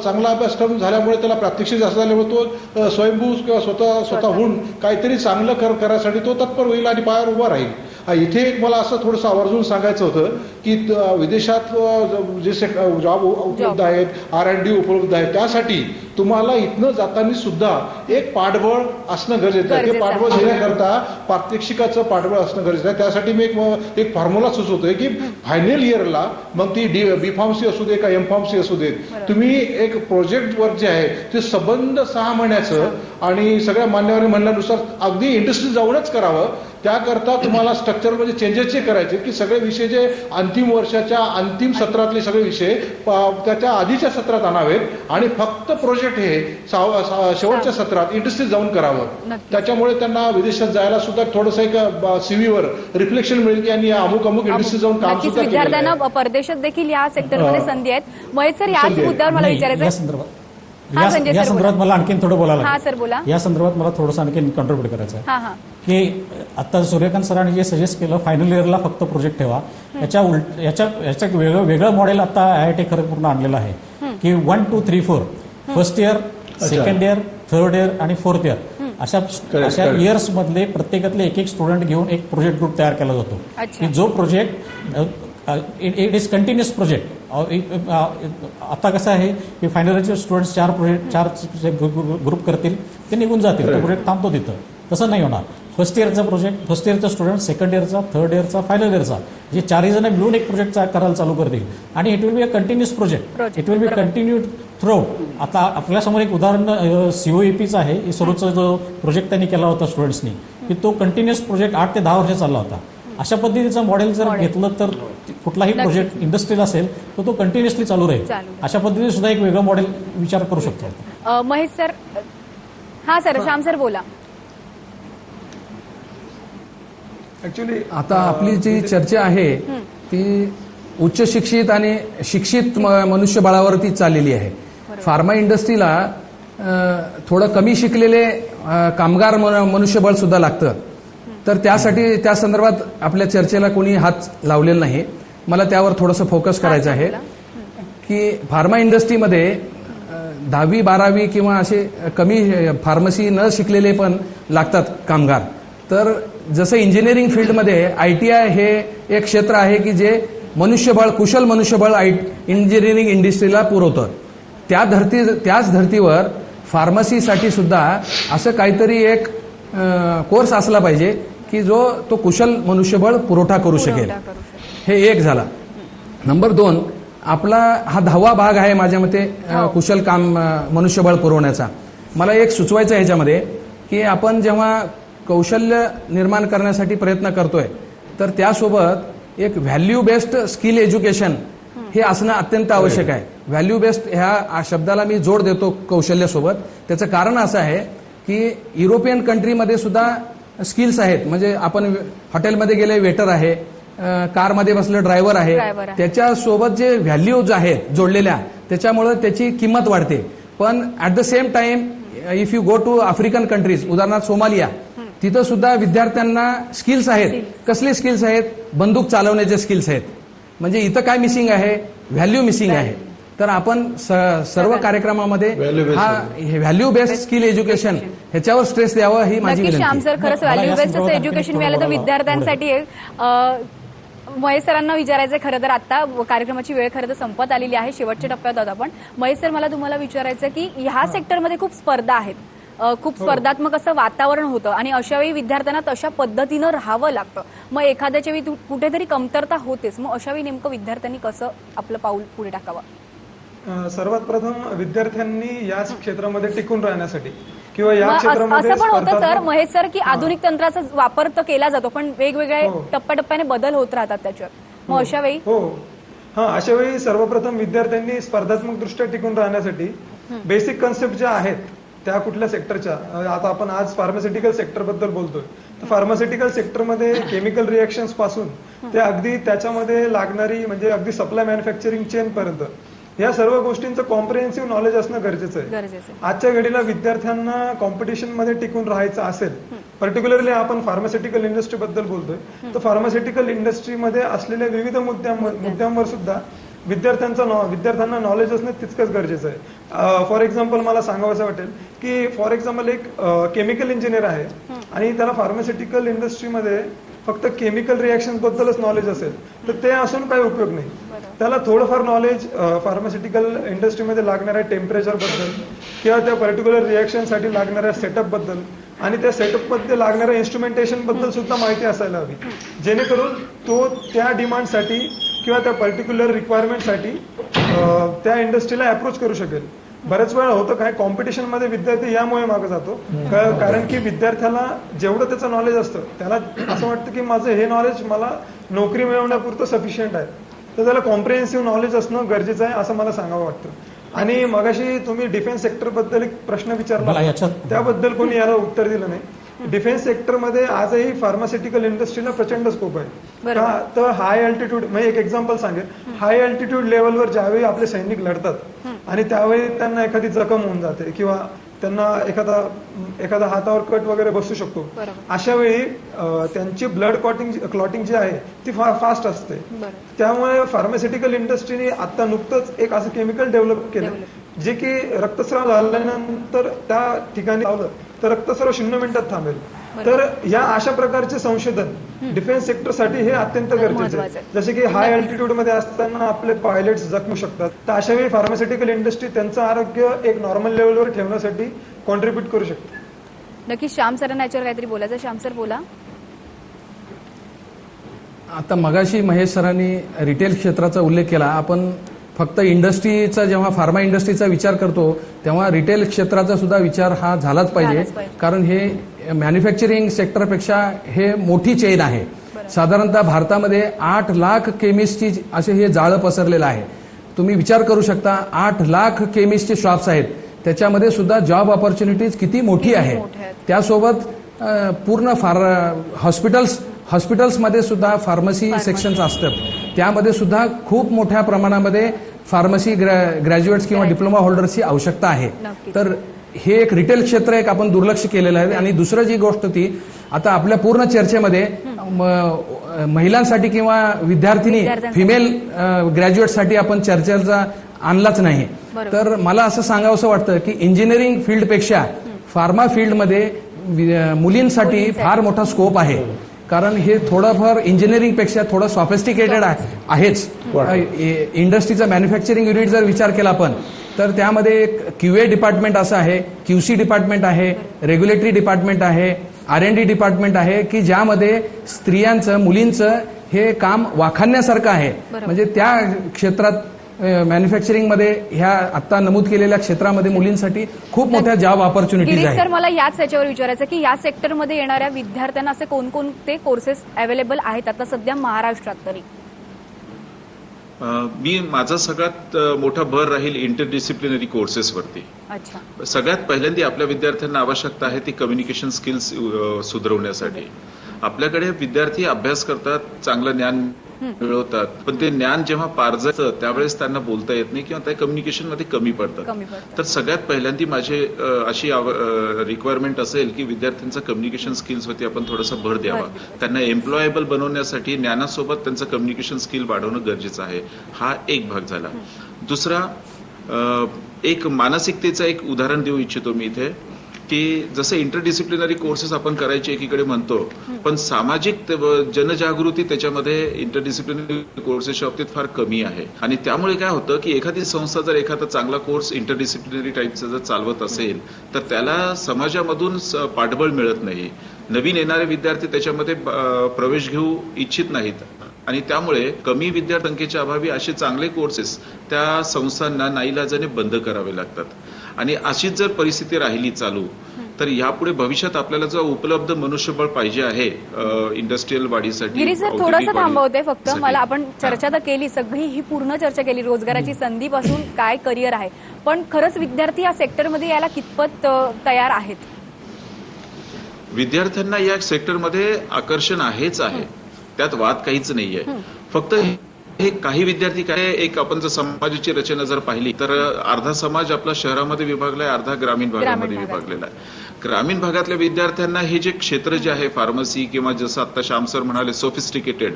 चांगला अभ्यासक्रम झाल्यामुळे त्याला प्रात्यक्षिक जास्त झाल्यामुळे तो स्वयंभू किंवा स्वतःहून काहीतरी चांगलं करायसाठी तो तत्पर होईल आणि पायावर उभा राहील. इथे एक मला असं थोडंसं आवर्जून सांगायचं होतं की विदेशात जे जॉब उपलब्ध आहेत, R&D उपलब्ध आहे, त्यासाठी तुम्हाला इथनं जाताना सुद्धा एक पाठबळ असणं गरजेचं आहे. ते पाठबळ देण्याकरता प्रात्यक्षिकाचं पाठबळ असणं गरजेचं आहे. त्यासाठी मी एक फॉर्म्युला सुचवतोय की फायनल इयरला मग ती B.Pharmacy असू दे का M.Pharmacy असू दे, तुम्ही एक प्रोजेक्ट वर्क जे आहे ते सबंध 6 महिन्याचं आणि सगळ्या मान्यवरांनी म्हणल्यानुसार अगदी इंडस्ट्री जाऊनच करावं. त्याकरता तुम्हाला स्ट्रक्चर म्हणजे चेंजेस जे करायचे की सगळे विषय जे अंतिम वर्षाच्या अंतिम सत्रातले सगळे विषय त्याच्या आधीच्या सत्रात आणावेत आणि फक्त प्रोजेक्ट हे शेवटच्या सत्रात इंडस्ट्रीत जाऊन करावं. त्याच्यामुळे त्यांना विदेशात जायला सुद्धा थोडंसं एक CVवर रिफ्लेक्शन मिळेल की यांनी अमुक इंडस्ट्रीत जाऊन काम सुद्धा केलं. विद्यार्थ्यांना परदेशात देखील या सेक्टरमध्ये संधी आहेत. महेश सर, याच मुद्द्यावर मला विचारायचं या संदर्भात मला आणखीन थोडं बोलायला सर बोला. या संदर्भात मला थोडंसं आणखी कॉन्ट्रीब्यूट करायचं आहे की आता सूर्यकांत सरांनी जे सजेस्ट केलं फायनल इयरला फक्त प्रोजेक्ट ठेवा, याच्या वेगळं मॉडेल आता IIT खरगपूरनं आणलेलं आहे की 1, 2, 3, 4 first year, second year, third year आणि फोर्थ इयर अशा इयर्स मधले प्रत्येकातले एक स्टुडंट घेऊन एक प्रोजेक्ट ग्रुप तयार केला जातो की जो project it is continuous project. आता कसं आहे की फायनल इयरचे स्टुडंट्स 4 ग्रुप करतील, ते निघून जातील, तो प्रोजेक्ट थांबतो तिथं. तसं नाही होणार. फर्स्ट इयरचा प्रोजेक्ट, फर्स्ट इयरचा स्टुडंट, सेकंड इयरचा, थर्ड इयरचा, फायनल इयरचा जे 4 जण मिळून एक प्रोजेक्ट करायला चालू करतील आणि it will be a continuous project. It will be continued through. आता आपल्यासमोर एक उदाहरण COEPचं आहे. इस्रोचा जो प्रोजेक्ट त्यांनी केला होता स्टुडंट्सनी की तो कंटिन्युअस प्रोजेक्ट 8 ते 10 वर्ष चालला होता. अशा पद्धतीचं मॉडेल जर घेतलं तर कुठलाही प्रोजेक्ट इंडस्ट्रीला असेल तर तो कंटिन्युअसली चालू राहील. अशा पद्धतीने सुद्धा एक वेगळं मॉडेल विचार करू शकतो. Mahesh sir. Sir Shyam sir बोला. ऍक्च्युली आता आपली जी चर्चा आहे ती उच्च शिक्षित आणि शिक्षित मनुष्यबळावरती चाललेली आहे. फार्मा इंडस्ट्रीला थोडं कमी शिकलेले कामगार मनुष्यबळ सुद्धा लागतं. तर त्यासाठी त्या संदर्भात आपल्या चर्चेला कोणी हात लावलेला नाही. मला त्यावर थोडंसं फोकस करायचं आहे की फार्मा इंडस्ट्रीमध्ये 10वी 12वी किंवा असे कमी फार्मसी न शिकलेले पण लागतात कामगार. तर जसं इंजिनिअरिंग फील्डमध्ये ITI हे एक क्षेत्र आहे की जे मनुष्यबळ, कुशल मनुष्यबळ इंजिनिअरिंग इंडस्ट्रीला पुरवतं. त्याच धर्तीवर फार्मसीसाठी सुद्धा असं काहीतरी एक कोर्स असला पाहिजे की जो तो कुशल मनुष्यबळ पुरवठा करू शकेल. हे एक झाला. नंबर 2, आपला हा 10वा भाग आहे माझ्या मते कुशल काम मनुष्यबळ पुरवण्याचा. मला एक सुचवायचं आहे ह्याच्यामध्ये की आपण जेव्हा कौशल्य निर्माण करण्यासाठी प्रयत्न करतोय तर त्यासोबत एक व्हॅल्यू बेस्ड स्किल एज्युकेशन हे असणं अत्यंत आवश्यक आहे. व्हॅल्यू बेस्ड ह्या शब्दाला मी जोड देतो कौशल्यासोबत. त्याचं कारण असं आहे की युरोपियन कंट्रीमध्ये सुद्धा स्किल्स आहेत. म्हणजे आपण हॉटेलमध्ये गेले वेटर आहे, कारमध्ये बसलं ड्रायव्हर आहे, त्याच्यासोबत जे व्हॅल्यूज आहेत जोडलेल्या त्याच्यामुळे त्याची किंमत वाढते. पण at the same time if you go to African countries, उदाहरणार्थ सोमालिया, तिथं सुद्धा विद्यार्थ्यांना स्किल्स आहेत. कसले स्किल्स आहेत? बंदूक चालवण्याचे स्किल्स आहेत. म्हणजे इथं काय मिसिंग आहे? व्हॅल्यू मिसिंग आहे. तर आपण सर्व कार्यक्रमामध्ये हा व्हॅल्यू बेस्ड स्किल एज्युकेशन ह्याच्यावर स्ट्रेस द्यावं ही माझी विनंती. श्याम सर, खरंच व्हॅल्यू बेस्ड असं एज्युकेशन मिळालं तर विद्यार्थ्यांसाठी महेश सरांना विचारायचं. खरं तर आता कार्यक्रमाची वेळ खरं तर संपत आलेली आहे, शेवटच्या टप्प्यात आहोत आपण. महेश सर, मला तुम्हाला विचारायचं की ह्या सेक्टरमध्ये खूप स्पर्धा आहेत, खूप स्पर्धात्मक असं वातावरण होतं आणि अशावेळी विद्यार्थ्यांना तशा पद्धतीनं राहावं लागतं. मग एखाद्याच्या वेळी कुठेतरी कमतरता होतेच. मग अशावेळी नेमकं विद्यार्थ्यांनी कसं आपलं पाऊल पुढे टाकावं? सर्वात प्रथम विद्यार्थ्यांनी या क्षेत्रामध्ये टिकून राहण्यासाठी किंवा या क्षेत्रामध्ये असं पण होतं सर, महेश सर, की आधुनिक तंत्राचा वापर तर केला जातो पण वेगवेगळे टप्प्याटप्प्याने बदल होत राहतात त्याच्यात. मग अशा वेळी अशा वेळी सर्वप्रथम विद्यार्थ्यांनी स्पर्धात्मक दृष्ट्या टिकून राहण्यासाठी बेसिक कन्सेप्ट ज्या आहेत त्या कुठल्या सेक्टरच्या, आता आपण आज फार्मास्युटिकल सेक्टर बद्दल बोलतोय, तर फार्मास्युटिकल सेक्टरमध्ये केमिकल रिएक्शन्स पासून ते अगदी त्याच्यामध्ये लागणारी म्हणजे अगदी सप्लाय मॅन्युफॅक्चरिंग चेन पर्यंत या सर्व गोष्टींचं कॉम्प्रिहेन्सिव्ह नॉलेज असणं गरजेचं आहे. आजच्या घडीला विद्यार्थ्यांना कॉम्पिटिशन मध्ये टिकून राहायचं असेल, पर्टिक्युलरली आपण फार्मास्युटिकल इंडस्ट्री बद्दल बोलतोय, तर फार्मास्युटिकल इंडस्ट्रीमध्ये असलेल्या विविध मुद्द्यांवर सुद्धा विद्यार्थ्यांना नॉलेज असणं तितकंच गरजेचं आहे. फॉर एक्झाम्पल मला सांगावंसं वाटेल की फॉर एक्झाम्पल एक केमिकल इंजिनियर आहे आणि त्याला फार्मास्युटिकल इंडस्ट्रीमध्ये फक्त केमिकल रिएक्शन बद्दलच नॉलेज असेल तर ते असून काही उपयोग नाही. त्याला थोडंफार नॉलेज फार्मास्युटिकल इंडस्ट्रीमध्ये लागणाऱ्या टेम्परेचर बद्दल किंवा त्या पर्टिक्युलर रिएक्शनसाठी लागणाऱ्या सेटअप बद्दल आणि त्या सेटअप मध्ये लागणाऱ्या इन्स्ट्रुमेंटेशन बद्दल सुद्धा माहिती असायला हवी, जेणेकरून तो त्या डिमांडसाठी किंवा त्या पर्टिक्युलर रिक्वायरमेंटसाठी त्या इंडस्ट्रीला अप्रोच करू शकेल. बऱ्याच वेळा होतं काय, कॉम्पिटिशन मध्ये विद्यार्थी यामुळे मागे जातो कारण की विद्यार्थ्याला जेवढं त्याचं नॉलेज असतं त्याला असं वाटतं की माझं हे नॉलेज मला नोकरी मिळवण्यापुरतं सफिशियंट आहे, तर त्याला कॉम्प्रिहेन्सिव्ह नॉलेज असणं गरजेचं आहे असं मला सांगावं वाटतं. आणि मगाशी तुम्ही डिफेन्स सेक्टर बद्दल एक प्रश्न विचारला, त्याबद्दल कोणी याला उत्तर दिलं नाही. डिफेन्स सेक्टरमध्ये आजही फार्मास्युटिकल इंडस्ट्रीला प्रचंड स्कोप आहे. तर हाय अल्टिट्यूड म्हणजे एक एक्झाम्पल सांगेल, हाय अल्टिट्यूड लेवलवर ज्यावेळी आपले सैनिक लढतात आणि त्यावेळी त्यांना एखादी जखम होऊन जाते किंवा त्यांना एखादा हातावर कट वगैरे बसू शकतो, अशा वेळी त्यांची ब्लड क्लॉटिंग जी आहे ती फार फास्ट असते. त्यामुळे फार्मास्युटिकल इंडस्ट्रीने आता नुकतंच एक असं केमिकल डेव्हलप केलं जे की रक्तस्राव झाल्यानंतर त्या ठिकाणी लावलं तर रक्तस्राव 0 मिनिटात थांबेल. तर या अशा प्रकारचे संशोधन डिफेन्स सेक्टरसाठी हे अत्यंत गरजेचे आहे. जसे की हाय अल्टिट्यूड मध्ये असताना आपले पायलट्स जखमू शकतात, तर अशा वेळी फार्मास्युटिकल इंडस्ट्री त्यांचं आरोग्य एक नॉर्मल लेवलवर ठेवण्यासाठी कॉन्ट्रीब्युट करू शकते. नक्की श्याम सरांना याच्यावर काहीतरी बोलायचं. श्याम सर बोला. आता मगाशी महेश सरांनी रिटेल क्षेत्राचा उल्लेख केला. आपण फक्त इंडस्ट्रीचा जेव्हा फार्मा इंडस्ट्रीचा विचार करतो तेव्हा रिटेल क्षेत्राचा सुद्धा विचार हा झालाच पाहिजे, कारण हे मॅन्युफॅक्चरिंग सेक्टरपेक्षा हे मोठी चेन आहे. साधारणतः भारतामध्ये 8 लाख केमिस्टची असे हे जाळं पसरलेलं आहे. तुम्ही विचार करू शकता 8 लाख केमिस्टचे शॉप्स आहेत, त्याच्यामध्ये सुद्धा जॉब ऑपॉर्च्युनिटीज किती मोठी आहे. त्यासोबत पूर्ण हॉस्पिटल्समध्ये सुद्धा फार्मसी सेक्शन्स असतात, त्यामध्ये सुद्धा खूप मोठ्या प्रमाणामध्ये फार्मसी ग्रॅज्युएट्स किंवा डिप्लोमा होल्डर्सची आवश्यकता आहे. तर हे एक रिटेल क्षेत्र एक आपण दुर्लक्ष केलेलं आहे. आणि दुसरं जी गोष्ट ती आता आपल्या पूर्ण चर्चेमध्ये महिलांसाठी किंवा विद्यार्थिनी विद्यार्थ्यांसाठी. फिमेल ग्रॅज्युएटसाठी आपण चर्चेचा आणलाच नाही. बरोबर. तर मला असं सांगावंसं वाटतं की इंजिनिअरिंग फील्डपेक्षा फार्मा फील्डमध्ये मुलींसाठी फार मोठा स्कोप आहे. कारण हे थोडंफार इंजिनिअरिंग पेक्षा थोडं सॉफिस्टिकेटेड आहेच. इंडस्ट्रीचा मॅन्युफॅक्चरिंग युनिट जर विचार केला आपण तर त्यामध्ये एक QA डिपार्टमेंट असं आहे, QC डिपार्टमेंट आहे, रेग्युलेटरी डिपार्टमेंट आहे, R&D डिपार्टमेंट आहे की ज्यामध्ये स्त्रियांचं मुलींचं हे काम वाखाणण्यासारखं आहे. म्हणजे त्या क्षेत्रात मॅन्युफॅक्चरिंगमध्ये ह्या आता नमूद केलेल्या क्षेत्रामध्ये मुलींसाठी खूप मोठ्या जॉब ऑपॉर्च्युनिटीज गिरीश आहेत. सर, मला याच याच्यावर विचारायचं की या सेक्टरमध्ये येणाऱ्या विद्यार्थ्यांना असे कोणकोणते कोर्सेस अवेलेबल आहेत आता सध्या महाराष्ट्रात तरी? माझा सगळ्यात मोठा भर राहील इंटरडिसिप्लिनरी कोर्सेसवरती. अच्छा. सगळ्यात पहिल्यांदा आपल्या विद्यार्थ्यांना आवश्यकता आहे ती कम्युनिकेशन स्किल्स सुधारवण्यासाठी. आपल्याकडे विद्यार्थी अभ्यास करतात, चांगलं ज्ञान मिळवतात, पण ते ज्ञान जेव्हा पारजतं त्यावेळेस त्यांना बोलता येत नाही किंवा त्या कम्युनिकेशन मध्ये कमी पडतात. तर सगळ्यात पहिल्यांदा माझी अशी रिक्वायरमेंट असेल की विद्यार्थ्यांचा कम्युनिकेशन स्किल्सवरती आपण थोडासा भर द्यावा. त्यांना एम्प्लॉयबल बनवण्यासाठी ज्ञानासोबत त्यांचं कम्युनिकेशन स्किल वाढवणं गरजेचं आहे. हा एक भाग झाला. दुसरा, एक मानसिकतेचं एक उदाहरण देऊ इच्छितो मी इथे की जसं इंटरडिसिप्लिनरी कोर्सेस आपण करायचे एकीकडे म्हणतो, पण सामाजिक जनजागृती त्याच्यामध्ये इंटरडिसिप्लिनरी कोर्सेसच्या बाबतीत फार कमी आहे. आणि त्यामुळे काय होतं की एखादी संस्था जर एखादा चांगला कोर्स इंटरडिसिप्लिनरी टाईपचा जर चालवत असेल तर त्याला समाजामधून पाठबळ मिळत नाही. नवीन येणारे विद्यार्थी त्याच्यामध्ये प्रवेश घेऊ इच्छित नाहीत आणि त्यामुळे कमी विद्यार्थी संख्येच्या अभावी असे चांगले कोर्सेस त्या संस्थांना नाईलाजाने बंद करावे लागतात. आणि अशीच जर परिस्थिती राहिली चालू तर यापुढे भविष्यात आपल्याला जो उपलब्ध मनुष्यबळ पाहिजे आहे इंडस्ट्रियल वाढीसाठी. गिरीश सर, थोडंसं थांबवते फक्त. मला आपण चर्चा तर केली, सगळी ही पूर्ण चर्चा केली रोजगाराची संधीपासून काय करिअर आहे, पण खरंच विद्यार्थी या सेक्टरमध्ये यायला कितपत तयार आहेत? विद्यार्थ्यांना या सेक्टरमध्ये आकर्षण आहेच आहे, त्यात वाद काहीच नाहीये. फक्त हे काही विद्यार्थी काय, एक आपण जर समाजाची रचना जर पाहिली तर अर्धा समाज आपला शहरामध्ये विभागलाय, अर्धा ग्रामीण भागामध्ये विभागलेला आहे. ग्रामीण भागातल्या विद्यार्थ्यांना हे जे क्षेत्र जे आहे फार्मसी किंवा जसं आता श्याम सर म्हणाले सोफिस्टिकेटेड,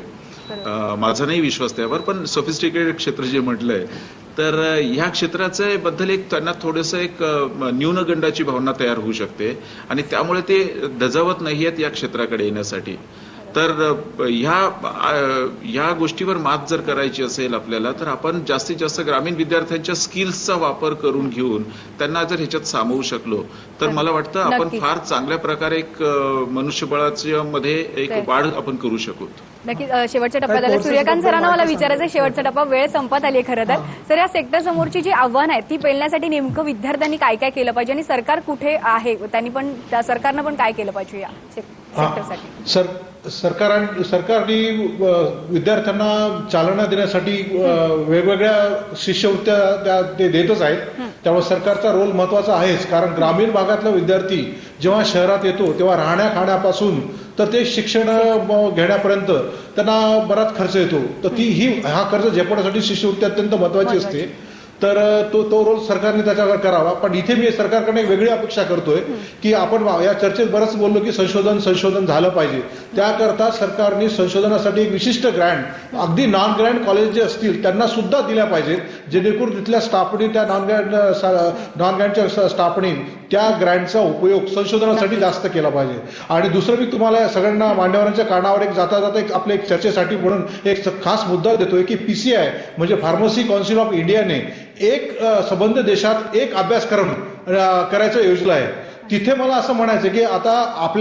माझा नाही विश्वास त्यावर, पण सोफिस्टिकेटेड क्षेत्र जे म्हटलंय तर ह्या क्षेत्राच्या बद्दल एक त्यांना थोडंसं एक न्यूनगंडाची भावना तयार होऊ शकते आणि त्यामुळे ते दजावत नाहीयेत या क्षेत्राकडे येण्यासाठी. तर ह्या गोष्टीवर मात जर करायची असेल आपल्याला तर आपण जास्तीत जास्त ग्रामीण विद्यार्थ्यांच्या स्किल्सचा वापर करून घेऊन त्यांना जर ह्याच्यात सामावू शकलो तर मला वाटतं आपण फार चांगल्या प्रकारे एक मनुष्यबळाच्या मध्ये एक वाढ आपण करू शकू. नक्की. शेवटच्या टप्प्यात आला. सूर्यकांत सरांना मला विचारायचं, शेवटचा टप्पा, वेळ संपत आली खरं तर. सर, या सेक्टर समोरची जी आव्हानं आहेत ती पेलण्यासाठी नेमकं विद्यार्थ्यांनी काय काय केलं पाहिजे आणि सरकार कुठे आहे, सरकारनं पण काय केलं पाहिजे या सेक्टरसाठी? सरकारने विद्यार्थ्यांना चालना देण्यासाठी वेगवेगळ्या शिष्यवृत्त्या ते देतच आहेत. त्यामुळे सरकारचा रोल महत्वाचा आहेच. कारण ग्रामीण भागातला विद्यार्थी जेव्हा शहरात येतो तेव्हा राहण्या खाण्यापासून तर ते शिक्षण घेण्यापर्यंत त्यांना बराच खर्च येतो. तर हा खर्च झेपण्यासाठी शिष्यवृत्ती अत्यंत महत्वाची असते. तर तो रोल सरकारने त्याच्यावर करावा. पण इथे मी सरकारकडे एक वेगळी अपेक्षा करतोय की आपण या चर्चेत बरंच बोललो की संशोधन झालं पाहिजे. त्याकरता सरकारने संशोधनासाठी एक विशिष्ट ग्रँट, अगदी नॉन ग्रँट कॉलेज जे असतील त्यांना सुद्धा दिल्या पाहिजेत, जेणेकरून तिथल्या स्टाफनी त्या नॉन ग्रँटच्या स्टाफनी त्या ग्रँटचा उपयोग संशोधनासाठी जास्त केला पाहिजे. आणि दुसरं मी तुम्हाला सगळ्यांना मान्यवरांच्या कारणावर एक जाता एक आपल्या एक चर्चेसाठी म्हणून एक खास मुद्दा देतोय की PCI म्हणजे फार्मसी काउन्सिल ऑफ इंडियाने एक संबंध देशात एक अभ्यासक्रम करायचं योजना आहे. तिथे मला असं म्हणायचं की आता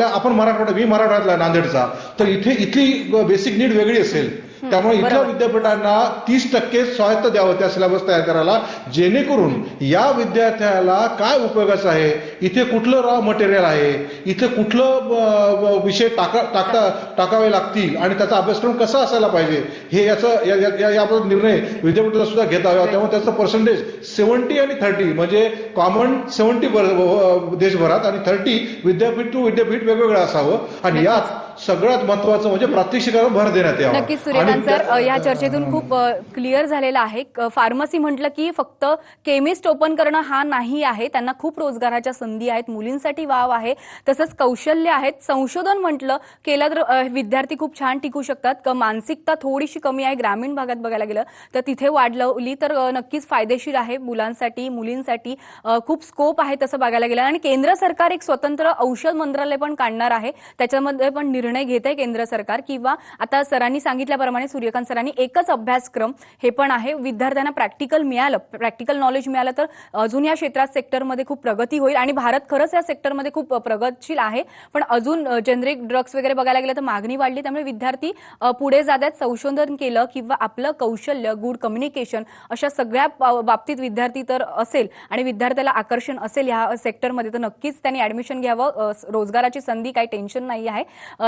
आपण मी मराठवाड्यातला नांदेडचा, तर इथली बेसिक नीड वेगळी असेल. त्यामुळे इथल्या विद्यापीठांना 30% स्वायत्त द्यावं त्या सिलेबस तयार करायला, जेणेकरून या विद्यार्थ्याला काय उपयोगाचं आहे, इथे कुठलं रॉ मटेरियल आहे, इथे कुठलं विषय टाकावे लागतील आणि त्याचा अभ्यासक्रम कसा असायला पाहिजे हे याचा निर्णय विद्यापीठाला सुद्धा घेता यावा. त्यामुळे त्याचं पर्सेंटेज 70 आणि 30 म्हणजे कॉमन 70 देशभरात आणि 30 विद्यापीठ टू विद्यापीठ वेगवेगळं असावं. आणि यात सगळ्यात महत्वाचं म्हणजे प्रात्यक्षिकावर भर देण्यात यावा. नक्कीच सूर्यकांत सर, या चर्चेतून खूप क्लिअर झालेलं आहे. फार्मसी म्हटलं की फक्त केमिस्ट ओपन करणं हा नाही आहे, त्यांना खूप रोजगाराच्या संधी आहेत, मुलींसाठी वाव आहे, तसंच कौशल्य आहेत. संशोधन म्हटलं केलं तर विद्यार्थी खूप छान टिकू शकतात. मानसिकता थोडीशी कमी आहे ग्रामीण भागात बघायला गेलं तर, तिथे वाढवली तर नक्कीच फायदेशीर आहे मुलांसाठी, मुलींसाठी खूप स्कोप आहे तसं बघायला गेलं. आणि केंद्र सरकार एक स्वतंत्र औषध मंत्रालय पण काढणार आहे, त्याच्यामध्ये पण निर्णय घेत आहे केंद्र सरकार. किंवा आता सरांनी सांगितल्याप्रमाणे, सूर्यकांत सरांनी, एकच अभ्यासक्रम हे पण आहे. विद्यार्थ्यांना प्रॅक्टिकल मिळालं, प्रॅक्टिकल नॉलेज मिळालं तर अजून या क्षेत्रात सेक्टरमध्ये खूप प्रगती होईल. आणि भारत खरंच या सेक्टरमध्ये खूप प्रगतशील आहे, पण अजून जेनरिक ड्रग्स वगैरे बघायला गेलं तर मागणी वाढली, त्यामुळे विद्यार्थी पुढे जातात. संशोधन केलं किंवा आपलं कौशल्य, गुड कम्युनिकेशन, अशा सगळ्या बाबतीत विद्यार्थी तर असेल आणि विद्यार्थ्याला आकर्षण असेल या सेक्टरमध्ये, तर नक्कीच त्यांनी ऍडमिशन घ्यावं. रोजगाराची संधी, काही टेन्शन नाही आहे.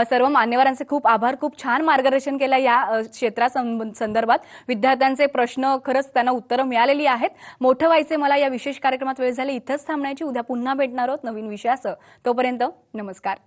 सर्व मान्यवरांचे खूप आभार. खूप छान मार्गदर्शन केलं या क्षेत्रासंदर्भात. विद्यार्थ्यांचे प्रश्न खरंच त्यांना उत्तरं मिळालेली आहेत. मोठं व्हायचे मला या विशेष कार्यक्रमात वेळ झाली इथंच थांबण्याची. उद्या पुन्हा भेटणार आहोत नवीन विषयासह. तोपर्यंत नमस्कार.